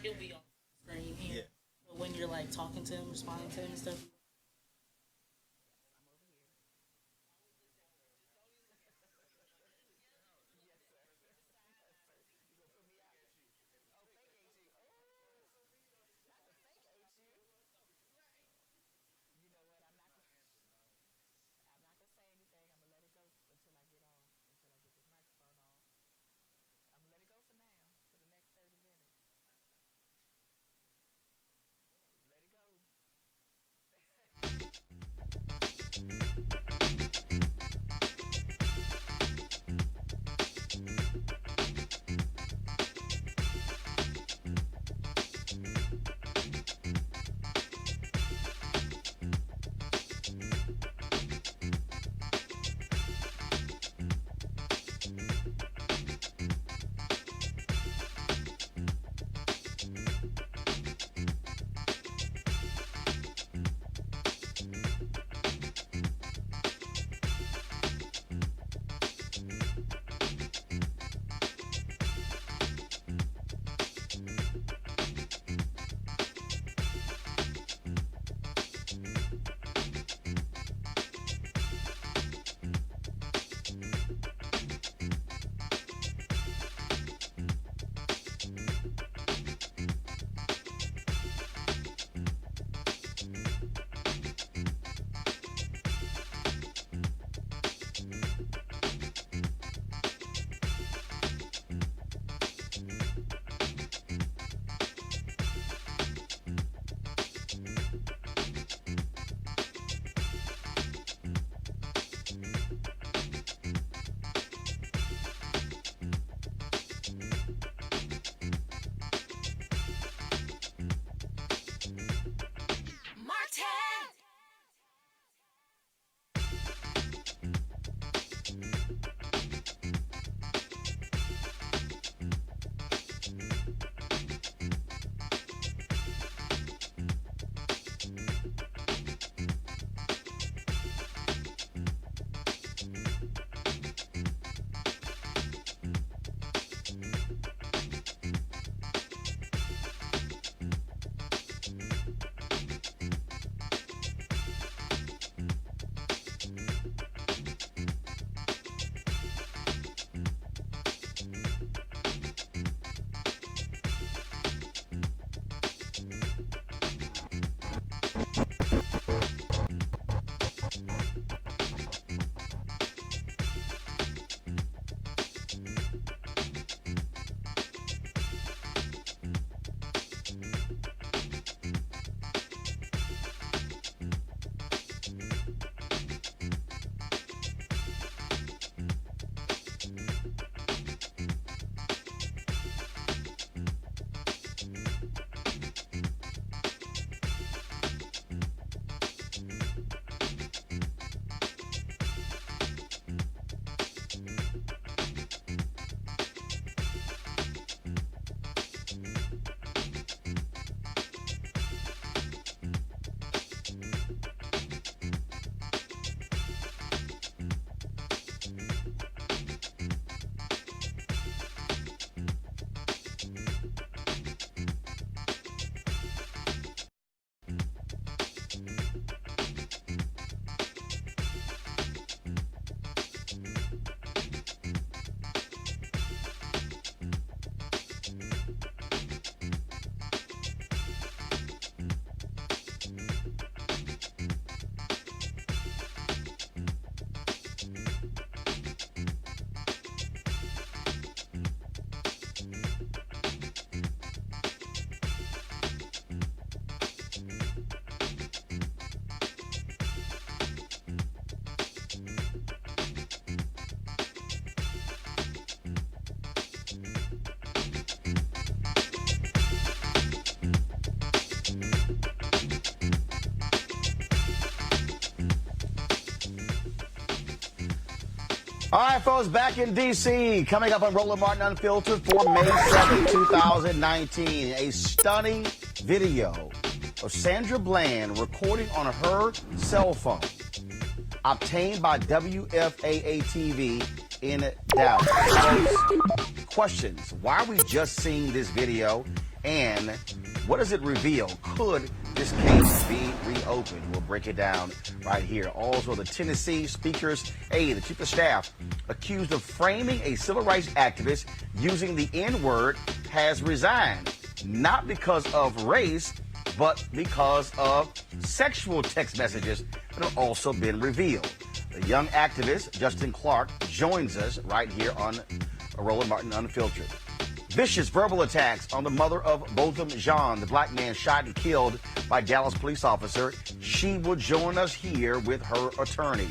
He'll be on the screen here. Yeah. But when you're like talking to him, responding to him and stuff. All right, folks, back in D.C. Coming up on Roland Martin Unfiltered for May 7, 2019. A stunning video of Sandra Bland recording on her cell phone, obtained by WBAP-TV in Dallas. Folks, questions. Why are we just seeing this video? And what does it reveal? Could this case be reopened? We'll break it down right here. Also, the Tennessee Speaker's aide, the chief of staff, accused of framing a civil rights activist using the N-word, has resigned. Not because of race, but because of sexual text messages that have also been revealed. The young activist, Justin Clark, joins us right here on Roland Martin Unfiltered. Vicious verbal attacks on the mother of Botham Jean, the black man shot and killed by Dallas police officer. She will join us here with her attorney.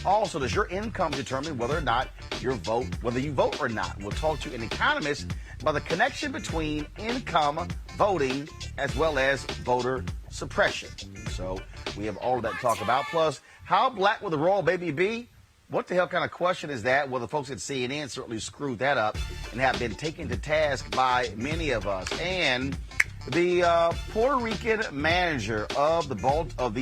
Also, does your income determine whether or not you vote or not? We'll talk to an economist about the connection between income, voting, as well as voter suppression. So we have all of that to talk about. Plus, how black will the royal baby be? What the hell kind of question is that? Well, the folks at CNN certainly screwed that up and have been taken to task by many of us. And the Puerto Rican manager of the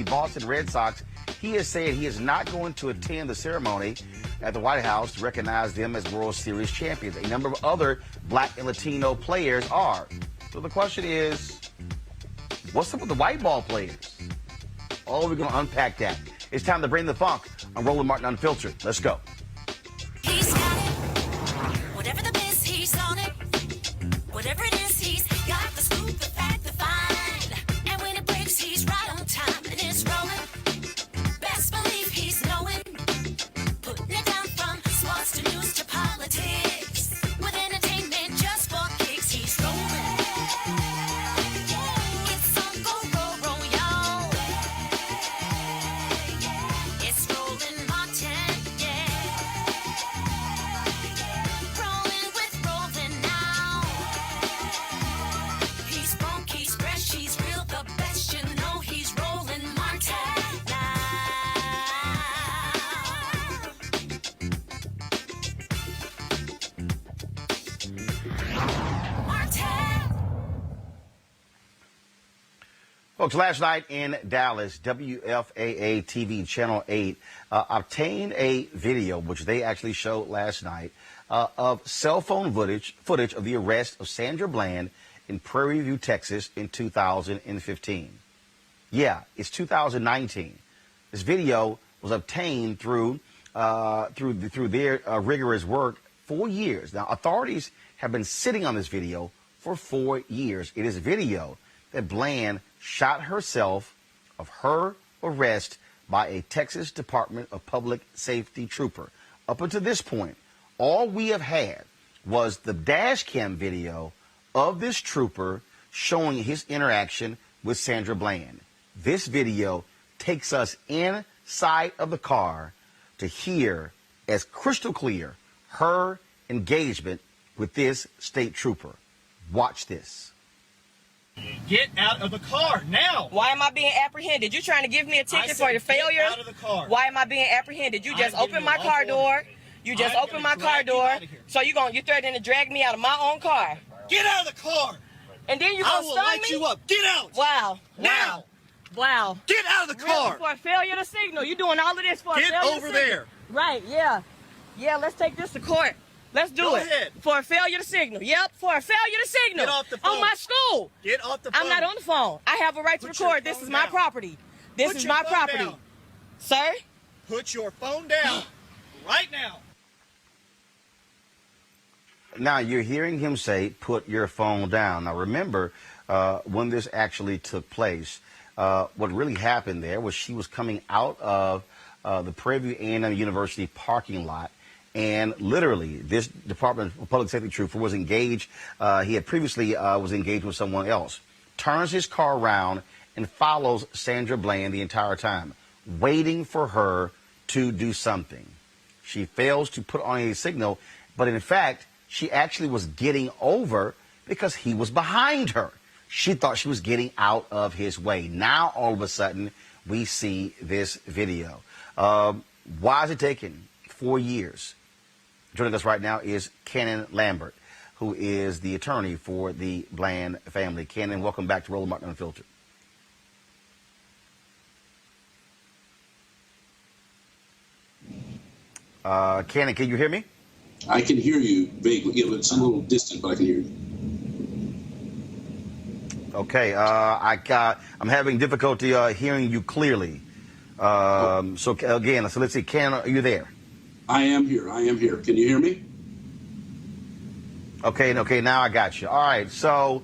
Boston Red Sox, he has said he is not going to attend the ceremony at the White House to recognize them as World Series champions. A number of other black and Latino players are. So the question is, what's up with the white ball players? Oh, we're going to unpack that. It's time to bring the funk on Roland Martin Unfiltered. Let's go. He's got it. Whatever the biz, he's on it. Whatever it is, he's got the scoop, the fact, the find. And when it breaks, he's right on time and it's rolling. Best believe he's knowing. Putting it down from sports to news to politics. With entertainment just for kicks, he's rolling. It's on go, y'all. It's Roland Martin, yeah. Rolling with Roland now. He's funk, he's fresh, he's real, the best, you know he's Roland Martin now. Martin. Folks, last night in Dallas, WFAA TV Channel 8 obtained a video, which they actually showed last night, of cell phone footage of the arrest of Sandra Bland in Prairie View, Texas in 2015. Yeah, it's 2019. This video was obtained through their rigorous work 4 years. Now, authorities have been sitting on this video for 4 years. It is a video that Bland shot herself of her arrest by a Texas Department of Public Safety trooper. Up until this point, all we have had was the dash cam video of this trooper showing his interaction with Sandra Bland. This video takes us inside of the car to hear as crystal clear her engagement with this state trooper. Watch this. Get out of the car now! Why am I being apprehended? You trying to give me a ticket for the failure? Get out of the car. Why am I being apprehended? You just I'm opened giving my you car lawful door. order. You just I'm opened gonna my car drag you door. out of here. So you threatening to drag me out of my own car. Get out of the car! And then you I gonna will stun light me? you up! Get out! Wow. Now! Wow. Get out of the Really? car! For a failure to signal. You doing all of this for Get a failure over to signal. there. Right, yeah. Yeah, let's take this to court. Let's do Go it. ahead. For a failure to signal. Yep, for a failure to signal. Get off the phone. On my school. Get off the phone! I'm not on the phone. I have a right to Put your record. This phone is my down. property. This Put is your my phone property. down. Sir? Put your phone down! Right now! Now, you're hearing him say, put your phone down. Now, remember, when this actually took place, what really happened there was she was coming out of the Prairie View A&M University parking lot, and literally, this Department of Public Safety trooper was engaged. He had previously was engaged with someone else. Turns his car around and follows Sandra Bland the entire time, waiting for her to do something. She fails to put on a signal, but in fact, she actually was getting over because he was behind her. She thought she was getting out of his way. Now, all of a sudden, we see this video. Why is it taking 4 years? Joining us right now is Cannon Lambert, who is the attorney for the Bland family. Cannon, welcome back to Roland Martin Unfiltered. Cannon, can you hear me? I can hear you vaguely. Yeah, it's a little distant, but I can hear you. Okay, I'm having difficulty hearing you clearly. So again, so let's see, Ken, are you there? I am here. Can you hear me? Okay, now I got you. All right, so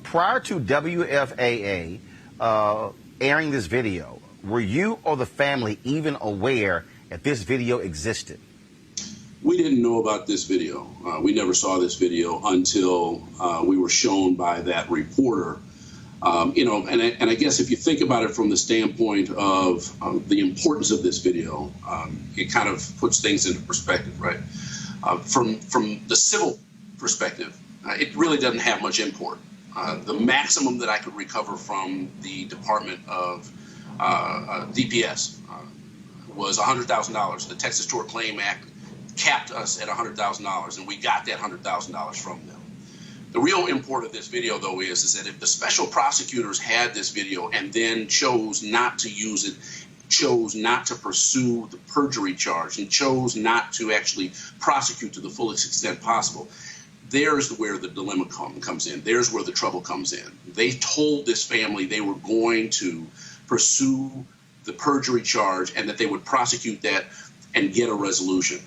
prior to WFAA airing this video, were you or the family even aware that this video existed? We didn't know about this video. We never saw this video until we were shown by that reporter. And I guess if you think about it from the standpoint of the importance of this video, it kind of puts things into perspective, right? From the civil perspective, it really doesn't have much import. The maximum that I could recover from the Department of DPS was $100,000. The Texas Tort Claim Act capped us at $100,000, and we got that $100,000 from them. The real import of this video, though, is that if the special prosecutors had this video and then chose not to use it, chose not to pursue the perjury charge, and chose not to actually prosecute to the fullest extent possible, there's where the dilemma comes in. There's where the trouble comes in. They told this family they were going to pursue the perjury charge and that they would prosecute that and get a resolution.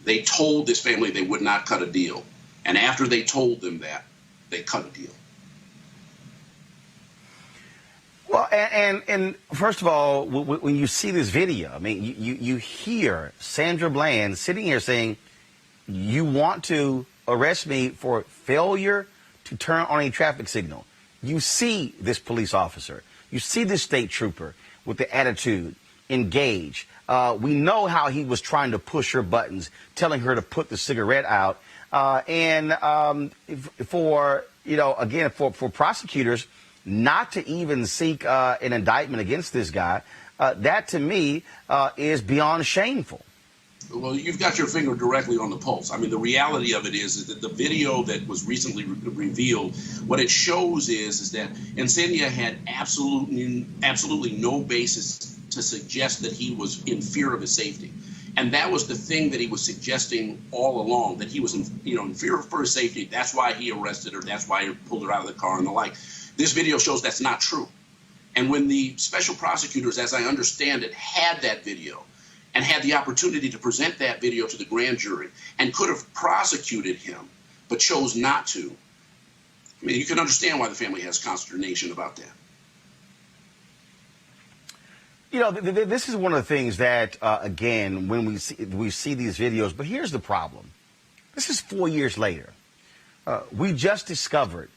They told this family they would not cut a deal. And after they told them that, they cut a deal. Well, and first of all, when you see this video, I mean, you hear Sandra Bland sitting here saying, you want to arrest me for failure to turn on a traffic signal. You see this police officer. You see this state trooper with the attitude, engage. We know how he was trying to push her buttons, telling her to put the cigarette out. For prosecutors not to even seek an indictment against this guy, that to me is beyond shameful. Well, you've got your finger directly on the pulse. I mean, the reality of it is that the video that was recently revealed, what it shows is that Encenia had absolutely no basis to suggest that he was in fear of his safety. And that was the thing that he was suggesting all along, that he was in fear for his safety. That's why he arrested her. That's why he pulled her out of the car and the like. This video shows that's not true. And when the special prosecutors, as I understand it, had that video and had the opportunity to present that video to the grand jury and could have prosecuted him, but chose not to, I mean, you can understand why the family has consternation about that. You know, this is one of the things that, again, when we see these videos, but here's the problem. This is 4 years later. We just discovered,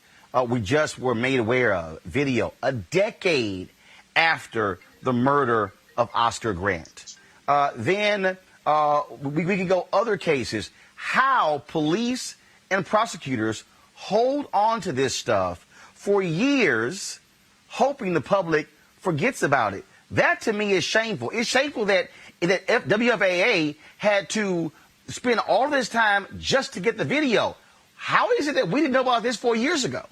we just were made aware of video a decade after the murder of Oscar Grant. Then we can go other cases, how police and prosecutors hold on to this stuff for years, hoping the public forgets about it. That, to me, is shameful. It's shameful that WFAA had to spend all this time just to get the video. How is it that we didn't know about this 4 years ago?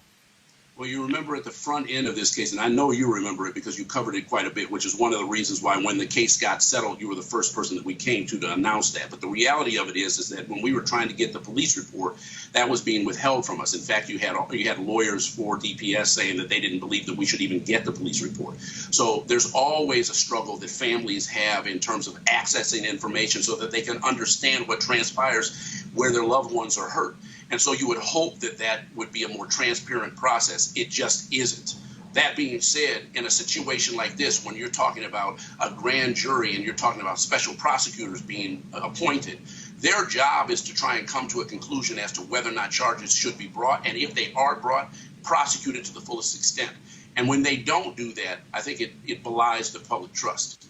Well, you remember at the front end of this case, and I know you remember it because you covered it quite a bit, which is one of the reasons why when the case got settled, you were the first person that we came to announce that. But the reality of it is that when we were trying to get the police report, that was being withheld from us. In fact, you had lawyers for DPS saying that they didn't believe that we should even get the police report. So there's always a struggle that families have in terms of accessing information so that they can understand what transpires where their loved ones are hurt. And so you would hope that that would be a more transparent process. It just isn't. That being said, in a situation like this, when you're talking about a grand jury and you're talking about special prosecutors being appointed, their job is to try and come to a conclusion as to whether or not charges should be brought, and if they are brought, prosecuted to the fullest extent. And when they don't do that, I think it belies the public trust.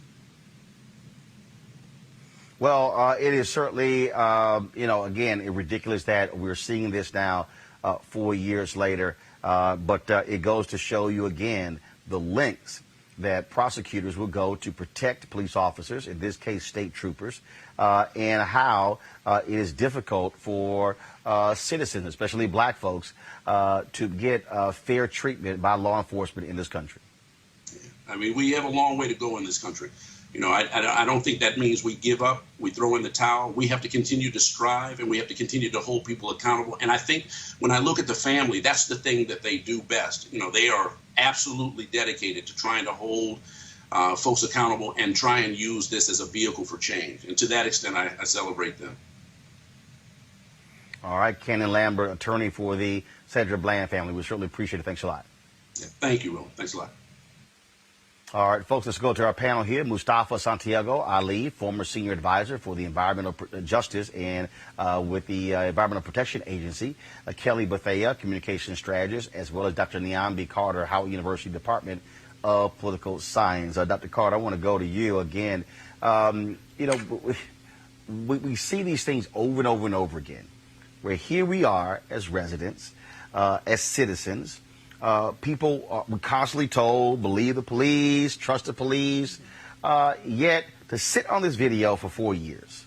Well, it is certainly, again, ridiculous that we're seeing this now 4 years later. But it goes to show you, again, the lengths that prosecutors will go to protect police officers, in this case state troopers, and how it is difficult for citizens, especially black folks, to get fair treatment by law enforcement in this country. I mean, we have a long way to go in this country. You know, I don't think that means we give up, we throw in the towel. We have to continue to strive, and we have to continue to hold people accountable. And I think when I look at the family, that's the thing that they do best. You know, they are absolutely dedicated to trying to hold folks accountable and try and use this as a vehicle for change. And to that extent, I celebrate them. All right, Kenan Lambert, attorney for the Sandra Bland family. We certainly appreciate it. Thanks a lot. Yeah, thank you, Roland. Thanks a lot. All right, folks, let's go to our panel here. Mustafa Santiago Ali, former senior advisor for the Environmental Justice and with the Environmental Protection Agency. Kelly Bethea, communication strategist, as well as Dr. Nyambi Carter, Howard University Department of Political Science. Dr. Carter, I want to go to you again. You know, we see these things over and over and over again, where here we are as residents, as citizens. People are constantly told, believe the police, trust the police, yet to sit on this video for 4 years,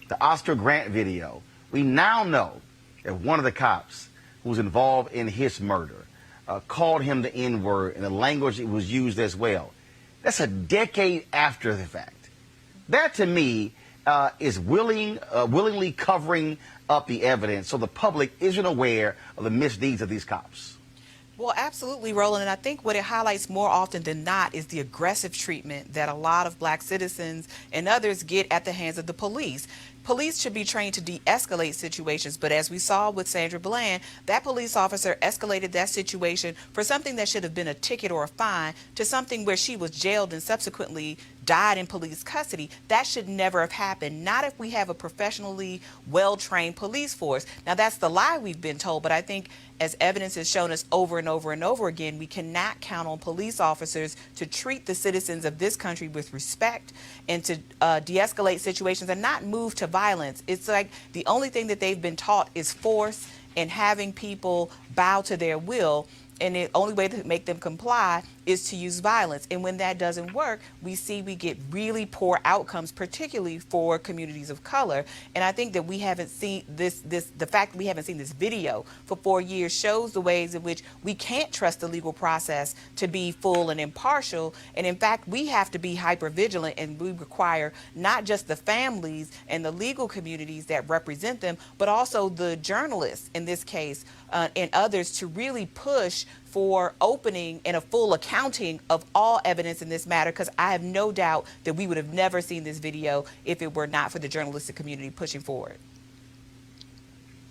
the Oscar Grant video, we now know that one of the cops who was involved in his murder called him the N-word, and the language that was used as well. That's a decade after the fact. That, to me, is willingly covering up the evidence so the public isn't aware of the misdeeds of these cops. Well, absolutely, Roland. And I think what it highlights more often than not is the aggressive treatment that a lot of black citizens and others get at the hands of the police. Police should be trained to de-escalate situations, but as we saw with Sandra Bland, that police officer escalated that situation for something that should have been a ticket or a fine to something where she was jailed and subsequently died in police custody. That should never have happened, not if we have a professionally well-trained police force. Now, that's the lie we've been told, but I think as evidence has shown us over and over and over again, we cannot count on police officers to treat the citizens of this country with respect and to de-escalate situations and not move to violence. It's like the only thing that they've been taught is force and having people bow to their will. And the only way to make them comply is to use violence. And when that doesn't work, we get really poor outcomes, particularly for communities of color. And I think that we haven't seen the fact that we haven't seen this video for 4 years shows the ways in which we can't trust the legal process to be full and impartial. And in fact, we have to be hyper vigilant, and we require not just the families and the legal communities that represent them, but also the journalists in this case and others to really push for opening and a full accounting of all evidence in this matter, because I have no doubt that we would have never seen this video if it were not for the journalistic community pushing forward.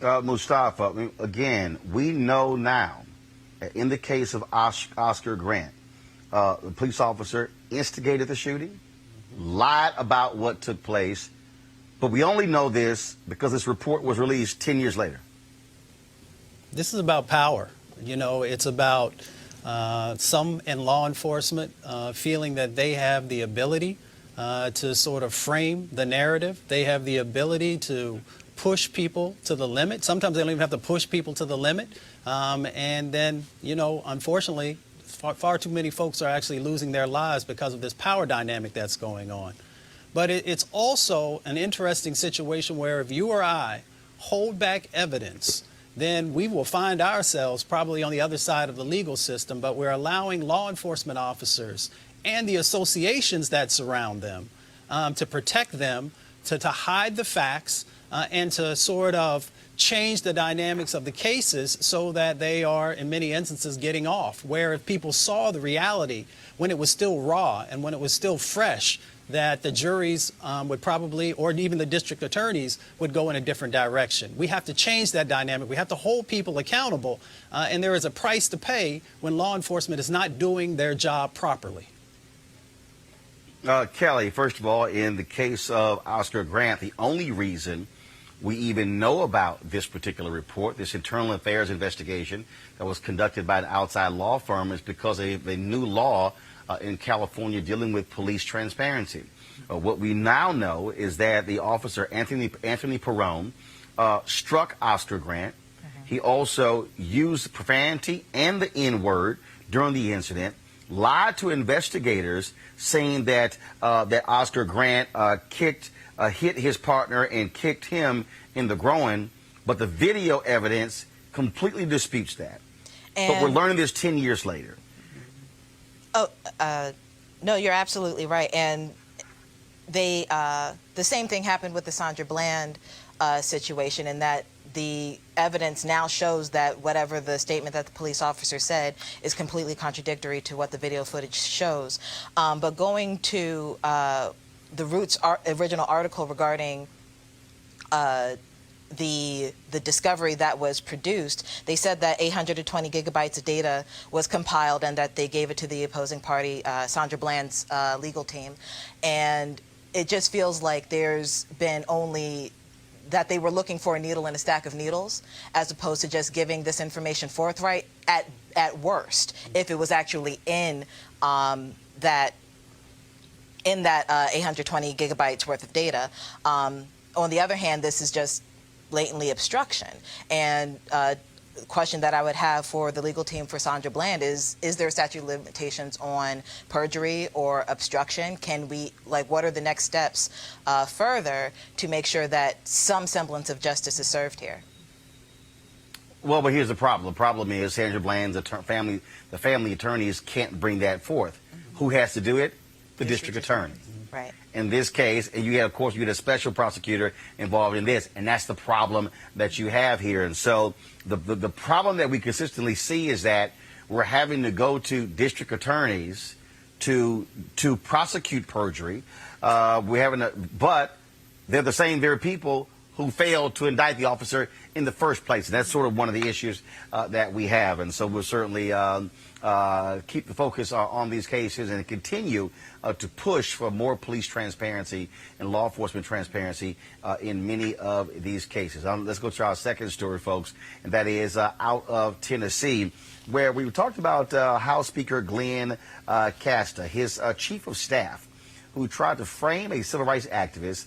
Mustafa, again, we know now, in the case of Oscar Grant, the police officer instigated the shooting, lied about what took place, but we only know this because this report was released 10 years later. This is about power. You know, it's about some in law enforcement feeling that they have the ability to sort of frame the narrative. They have the ability to push people to the limit. Sometimes they don't even have to push people to the limit. And then, you know, unfortunately, far too many folks are actually losing their lives because of this power dynamic that's going on. But it's also an interesting situation where if you or I hold back evidence, then we will find ourselves probably on the other side of the legal system, but we're allowing law enforcement officers and the associations that surround them to protect them, to hide the facts, and to sort of change the dynamics of the cases so that they are, in many instances, getting off. Where if people saw the reality when it was still raw and when it was still fresh, that the juries would probably, or even the district attorneys, would go in a different direction. We have to change that dynamic. We have to hold people accountable, and there is a price to pay when law enforcement is not doing their job properly. Kelly, first of all, in the case of Oscar Grant, the only reason we even know about this particular report, this internal affairs investigation that was conducted by an outside law firm, is because of a new law in California dealing with police transparency. What we now know is that the officer, Anthony Perrone, struck Oscar Grant. He also used profanity and the N-word during the incident, lied to investigators saying that Oscar Grant hit his partner and kicked him in the groin, but the video evidence completely disputes that. But we're learning this 10 years later. No, you're absolutely right. And the same thing happened with the Sandra Bland situation, in that the evidence now shows that whatever the statement that the police officer said is completely contradictory to what the video footage shows. But going to the Roots original article regarding the discovery that was produced, they said that 820 gigabytes of data was compiled and that they gave it to the opposing party, Sandra Bland's legal team. And it just feels like there's been only that they were looking for a needle in a stack of needles, as opposed to just giving this information forthright at worst, if it was actually in that 820 gigabytes worth of data. On the other hand, this is just blatantly obstruction. And the question that I would have for the legal team for Sandra Bland is there a statute of limitations on perjury or obstruction? Can we, what are the next steps further to make sure that some semblance of justice is served here? Well, but here's the problem. The problem is Sandra Bland's the family attorneys can't bring that forth. Who has to do it? The district attorney. Right. In this case, and you had a special prosecutor involved in this, and that's the problem that you have here. And so the problem that we consistently see is that we're having to go to district attorneys to prosecute perjury. But they're the same very people who failed to indict the officer in the first place. And that's sort of one of the issues that we have. And so we'll certainly keep the focus on these cases and continue to push for more police transparency and law enforcement transparency in many of these cases. Let's go to our second story, folks, and that is out of Tennessee, where we talked about House Speaker Glenn Casta, his chief of staff, who tried to frame a civil rights activist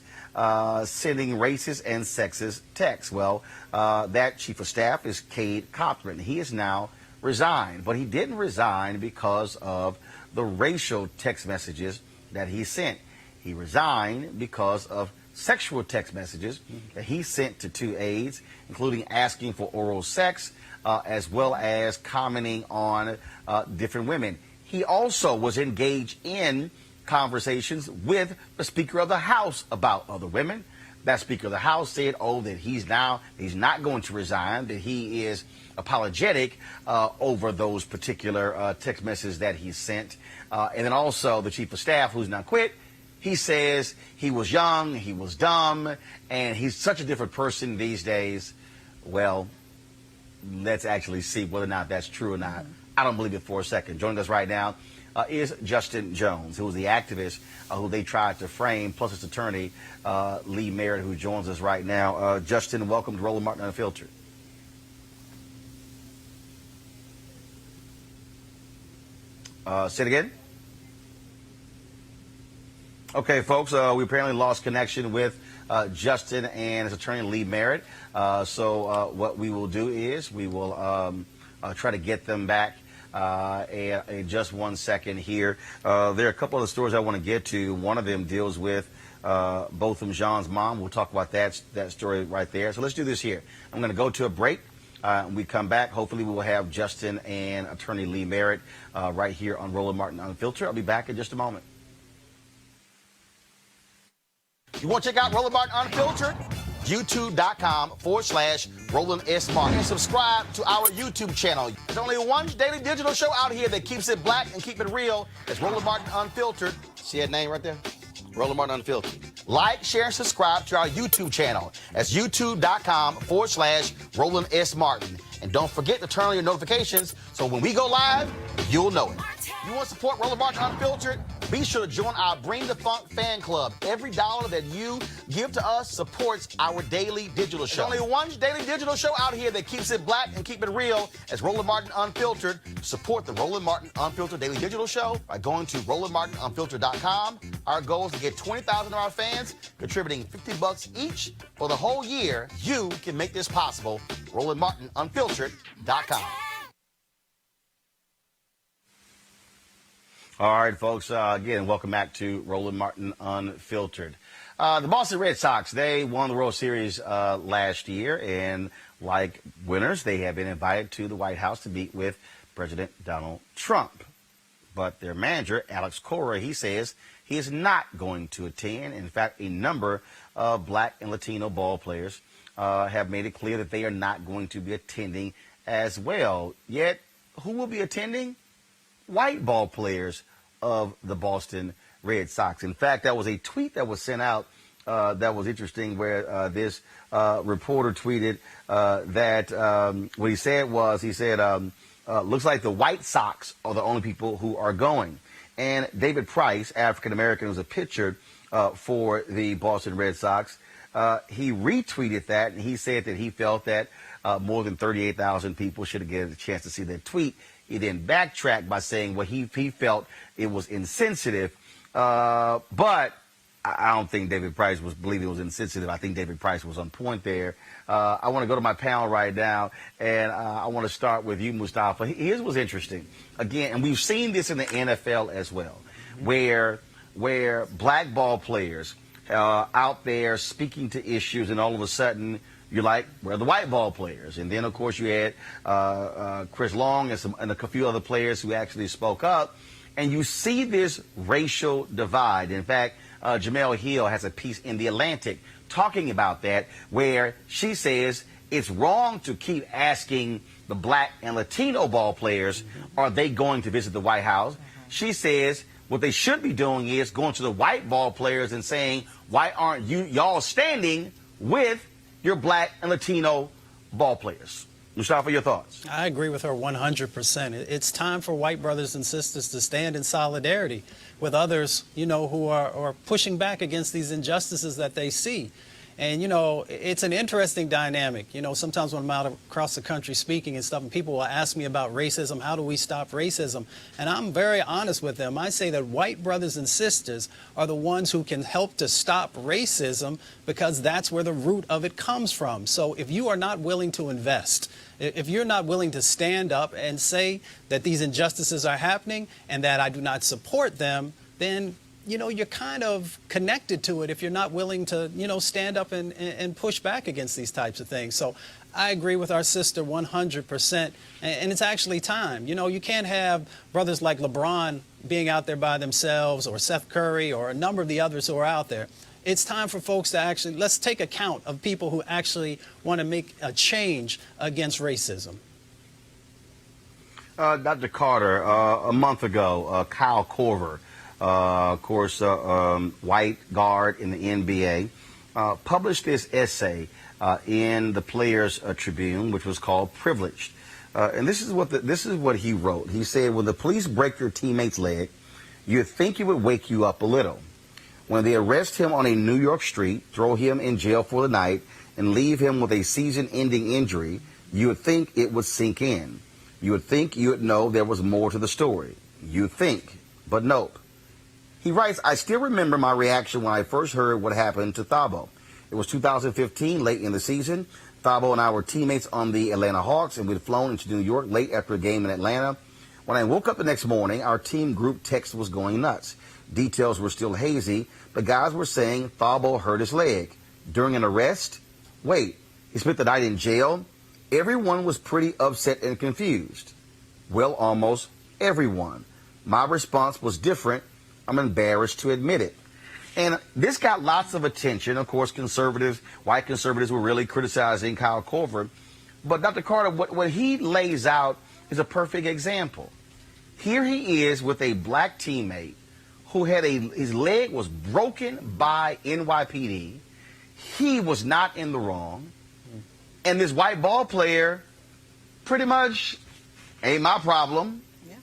sending racist and sexist texts. Well, that chief of staff is Cade Cochran. He is now resigned, but he didn't resign because of the racial text messages that he sent. He resigned because of sexual text messages that he sent to two aides, including asking for oral sex, as well as commenting on different women. He also was engaged in conversations with the Speaker of the House about other women. That Speaker of the House said, that he's not going to resign, that he is apologetic over those particular text messages that he sent. And then also the chief of staff, who's now quit, he says he was young, he was dumb, and he's such a different person these days. Well, let's actually see whether or not that's true or not. I don't believe it for a second. Joining us right now is Justin Jones, who was the activist who they tried to frame, plus his attorney, Lee Merritt, who joins us right now. Justin, welcome to Roland Martin Unfiltered. Say it again. Okay, folks, we apparently lost connection with Justin and his attorney, Lee Merritt. So what we will do is we will try to get them back in just 1 second here. There are a couple of the stories I want to get to. One of them deals with Botham Jean's mom. We'll talk about that story right there. So let's do this here. I'm going to go to a break. When we come back, hopefully we will have Justin and attorney Lee Merritt right here on Roland Martin Unfiltered. I'll be back in just a moment. You want to check out Roland Martin Unfiltered? YouTube.com/Roland S. Martin. And subscribe to our YouTube channel. There's only one daily digital show out here that keeps it black and keep it real. It's Roland Martin Unfiltered. See that name right there? Roland Martin Unfiltered. Like, share, and subscribe to our YouTube channel. That's YouTube.com/Roland S. Martin. And don't forget to turn on your notifications so when we go live, you'll know it. You want to support Roland Martin Unfiltered? Be sure to join our Bring the Funk fan club. Every dollar that you give to us supports our daily digital show. There's only one daily digital show out here that keeps it black and keep it real. It's Roland Martin Unfiltered. Support the Roland Martin Unfiltered daily digital show by going to RolandMartinUnfiltered.com. Our goal is to get 20,000 of our fans contributing $50 each for the whole year. You can make this possible. RolandMartinUnfiltered.com. All right, folks, again, welcome back to Roland Martin Unfiltered. The Boston Red Sox, they won the World Series last year, and like winners, they have been invited to the White House to meet with President Donald Trump. But their manager, Alex Cora, he says he is not going to attend. In fact, a number of black and Latino ball players have made it clear that they are not going to be attending as well. Yet, who will be attending? White ball players of the Boston Red Sox. In fact, that was a tweet that was sent out that was interesting, where this reporter tweeted that what he said was, he said, looks like the White Sox are the only people who are going. And David Price, African-American, who's a pitcher for the Boston Red Sox, he retweeted that, and he said that he felt that more than 38,000 people should have given a chance to see that tweet. He then backtracked by saying what he felt it was insensitive, but I don't think David Price was believing it was insensitive. I think David Price was on point there. I want to go to my panel right now, and I want to start with you, Mustafa. Here's what's interesting. Again, and we've seen this in the NFL as well, where black ball players out there speaking to issues, and all of a sudden you're like, where are the white ball players? And then, of course, you had Chris Long and a few other players who actually spoke up, and you see this racial divide. In fact, Jamel Hill has a piece in The Atlantic talking about that, where she says it's wrong to keep asking the black and Latino ball players, are they going to visit the White House? She says what they should be doing is going to the white ball players and saying, why aren't y'all standing with your black and Latino ball players? Mustafa, your thoughts? I agree with her 100%. It's time for white brothers and sisters to stand in solidarity with others, you know, who are pushing back against these injustices that they see. And, you know, it's an interesting dynamic. You know, sometimes when I'm out across the country speaking and stuff, and people will ask me about racism, how do we stop racism? And I'm very honest with them. I say that white brothers and sisters are the ones who can help to stop racism, because that's where the root of it comes from. So if you are not willing to invest, if you're not willing to stand up and say that these injustices are happening and that I do not support them, then, you know, you're kind of connected to it if you're not willing to, you know, stand up and push back against these types of things. So I agree with our sister 100%, and it's actually time. You know, you can't have brothers like LeBron being out there by themselves, or Seth Curry, or a number of the others who are out there. It's time for folks to actually, let's take account of people who actually want to make a change against racism. Dr. Carter, a month ago, Kyle Korver, of course, white guard in the NBA, published this essay in the Players Tribune, which was called "Privileged." And this is what he wrote. He said, "When the police break your teammate's leg, you'd think it would wake you up a little. When they arrest him on a New York street, throw him in jail for the night, and leave him with a season-ending injury, you would think it would sink in. You would think you would know there was more to the story. You'd think, but nope." He writes, "I still remember my reaction when I first heard what happened to Thabo. It was 2015, late in the season. Thabo and I were teammates on the Atlanta Hawks, and we'd flown into New York late after a game in Atlanta. When I woke up the next morning, our team group text was going nuts. Details were still hazy, but guys were saying Thabo hurt his leg. During an arrest? Wait, he spent the night in jail? Everyone was pretty upset and confused. Well, almost everyone. My response was different. I'm embarrassed to admit it." And this got lots of attention. Of course, white conservatives were really criticizing Kyle Korver. But Dr. Carter, what he lays out is a perfect example. Here he is with a black teammate who had his leg was broken by NYPD. He was not in the wrong. And this white ball player pretty much ain't my problem. Yeah.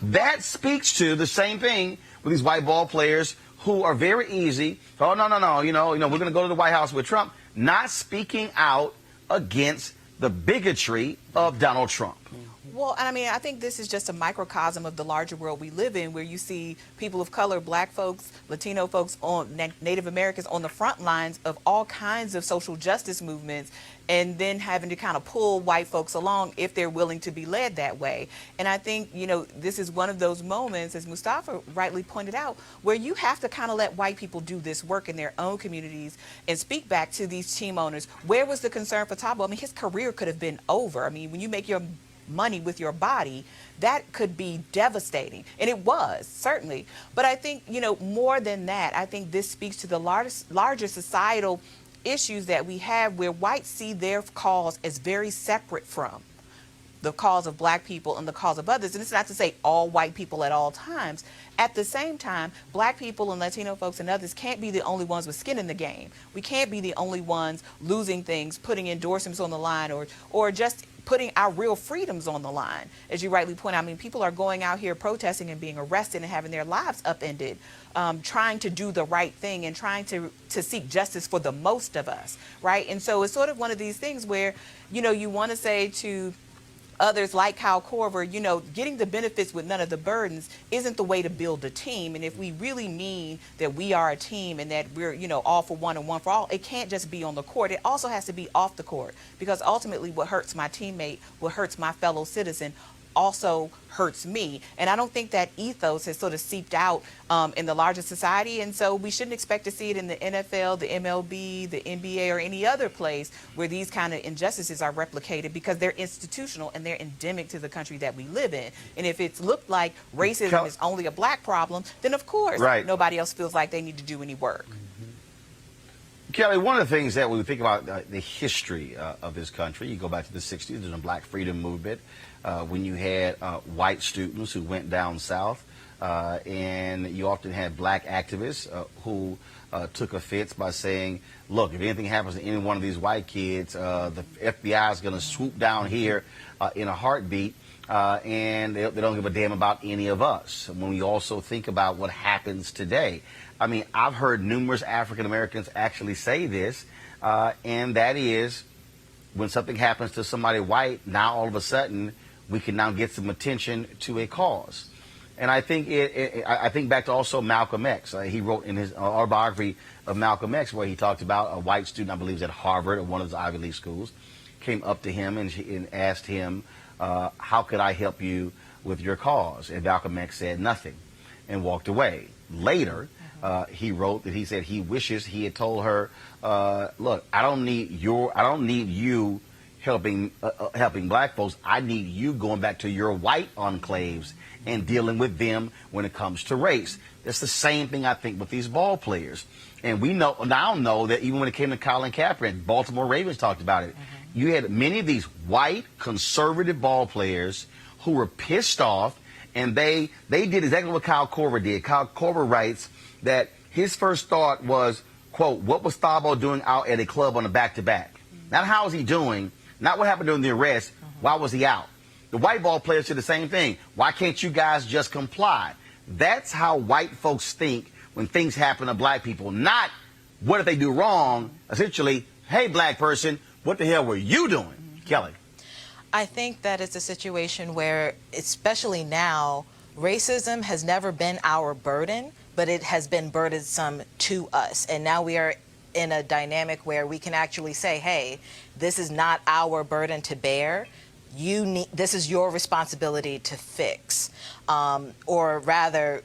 That speaks to the same thing with these white ball players who are very easy. Oh, no, you know, we're going to go to the White House with Trump. Not speaking out against the bigotry of Donald Trump. Well, and I mean, I think this is just a microcosm of the larger world we live in, where you see people of color, black folks, Latino folks, Native Americans on the front lines of all kinds of social justice movements, and then having to kind of pull white folks along if they're willing to be led that way. And I think, you know, this is one of those moments, as Mustafa rightly pointed out, where you have to kind of let white people do this work in their own communities and speak back to these team owners. Where was the concern for Thabo? I mean, his career could have been over. I mean, when you make your money with your body, that could be devastating. And it was, certainly. But I think, more than that, I think this speaks to the larger societal issues that we have, where whites see their cause as very separate from the cause of black people and the cause of others. And it's not to say all white people at all times. At the same time, black people and Latino folks and others can't be the only ones with skin in the game. We can't be the only ones losing things, putting endorsements on the line, or just putting our real freedoms on the line. As you rightly point out, I mean, people are going out here protesting and being arrested and having their lives upended, trying to do the right thing and trying to seek justice for the most of us, right? And so it's sort of one of these things where, you want to say to others like Kyle Korver, getting the benefits with none of the burdens isn't the way to build a team. And if we really mean that we are a team and that we're, all for one and one for all, it can't just be on the court. It also has to be off the court, because ultimately what hurts my teammate, what hurts my fellow citizen, also hurts me. And I don't think that ethos has sort of seeped out in the larger society. And so we shouldn't expect to see it in the NFL, the MLB, the NBA, or any other place where these kind of injustices are replicated, because they're institutional and they're endemic to the country that we live in. And if it's looked like racism is only a black problem, then of course nobody else feels like they need to do any work. Kelly, one of the things that when we think about the history of this country, you go back to the 60s, there's a black freedom movement, when you had white students who went down south, and you often had black activists who took offense by saying, look, if anything happens to any one of these white kids, the FBI is going to swoop down here in a heartbeat, and they don't give a damn about any of us. When we also think about what happens today, I mean, I've heard numerous African Americans actually say this, and that is, when something happens to somebody white, now all of a sudden we can now get some attention to a cause. And I think I think back to also Malcolm X. He wrote in his autobiography of Malcolm X, where he talked about a white student, I believe, at Harvard or one of the Ivy League schools, came up to him and asked him, how could I help you with your cause? And Malcolm X said nothing and walked away. Later, he wrote that he said he wishes he had told her, look, I don't need you helping black folks. I need you going back to your white enclaves and dealing with them when it comes to race. That's the same thing, I think, with these ball players. And we now know that even when it came to Colin Kaepernick, Baltimore Ravens talked about it. You had many of these white conservative ball players who were pissed off, and they did exactly what Kyle Korver did. Kyle Korver writes that his first thought was, quote, what was Thabo doing out at a club on a back-to-back? Not how is he doing, not what happened during the arrest, why was he out? The white ball players did the same thing. Why can't you guys just comply? That's how white folks think when things happen to black people. Not what if they do wrong, essentially, hey, black person, what the hell were you doing? Kelly. I think that it's a situation where, especially now, racism has never been our burden, but it has been burdensome to us. And now we are in a dynamic where we can actually say, hey, this is not our burden to bear. This is your responsibility to fix, or rather,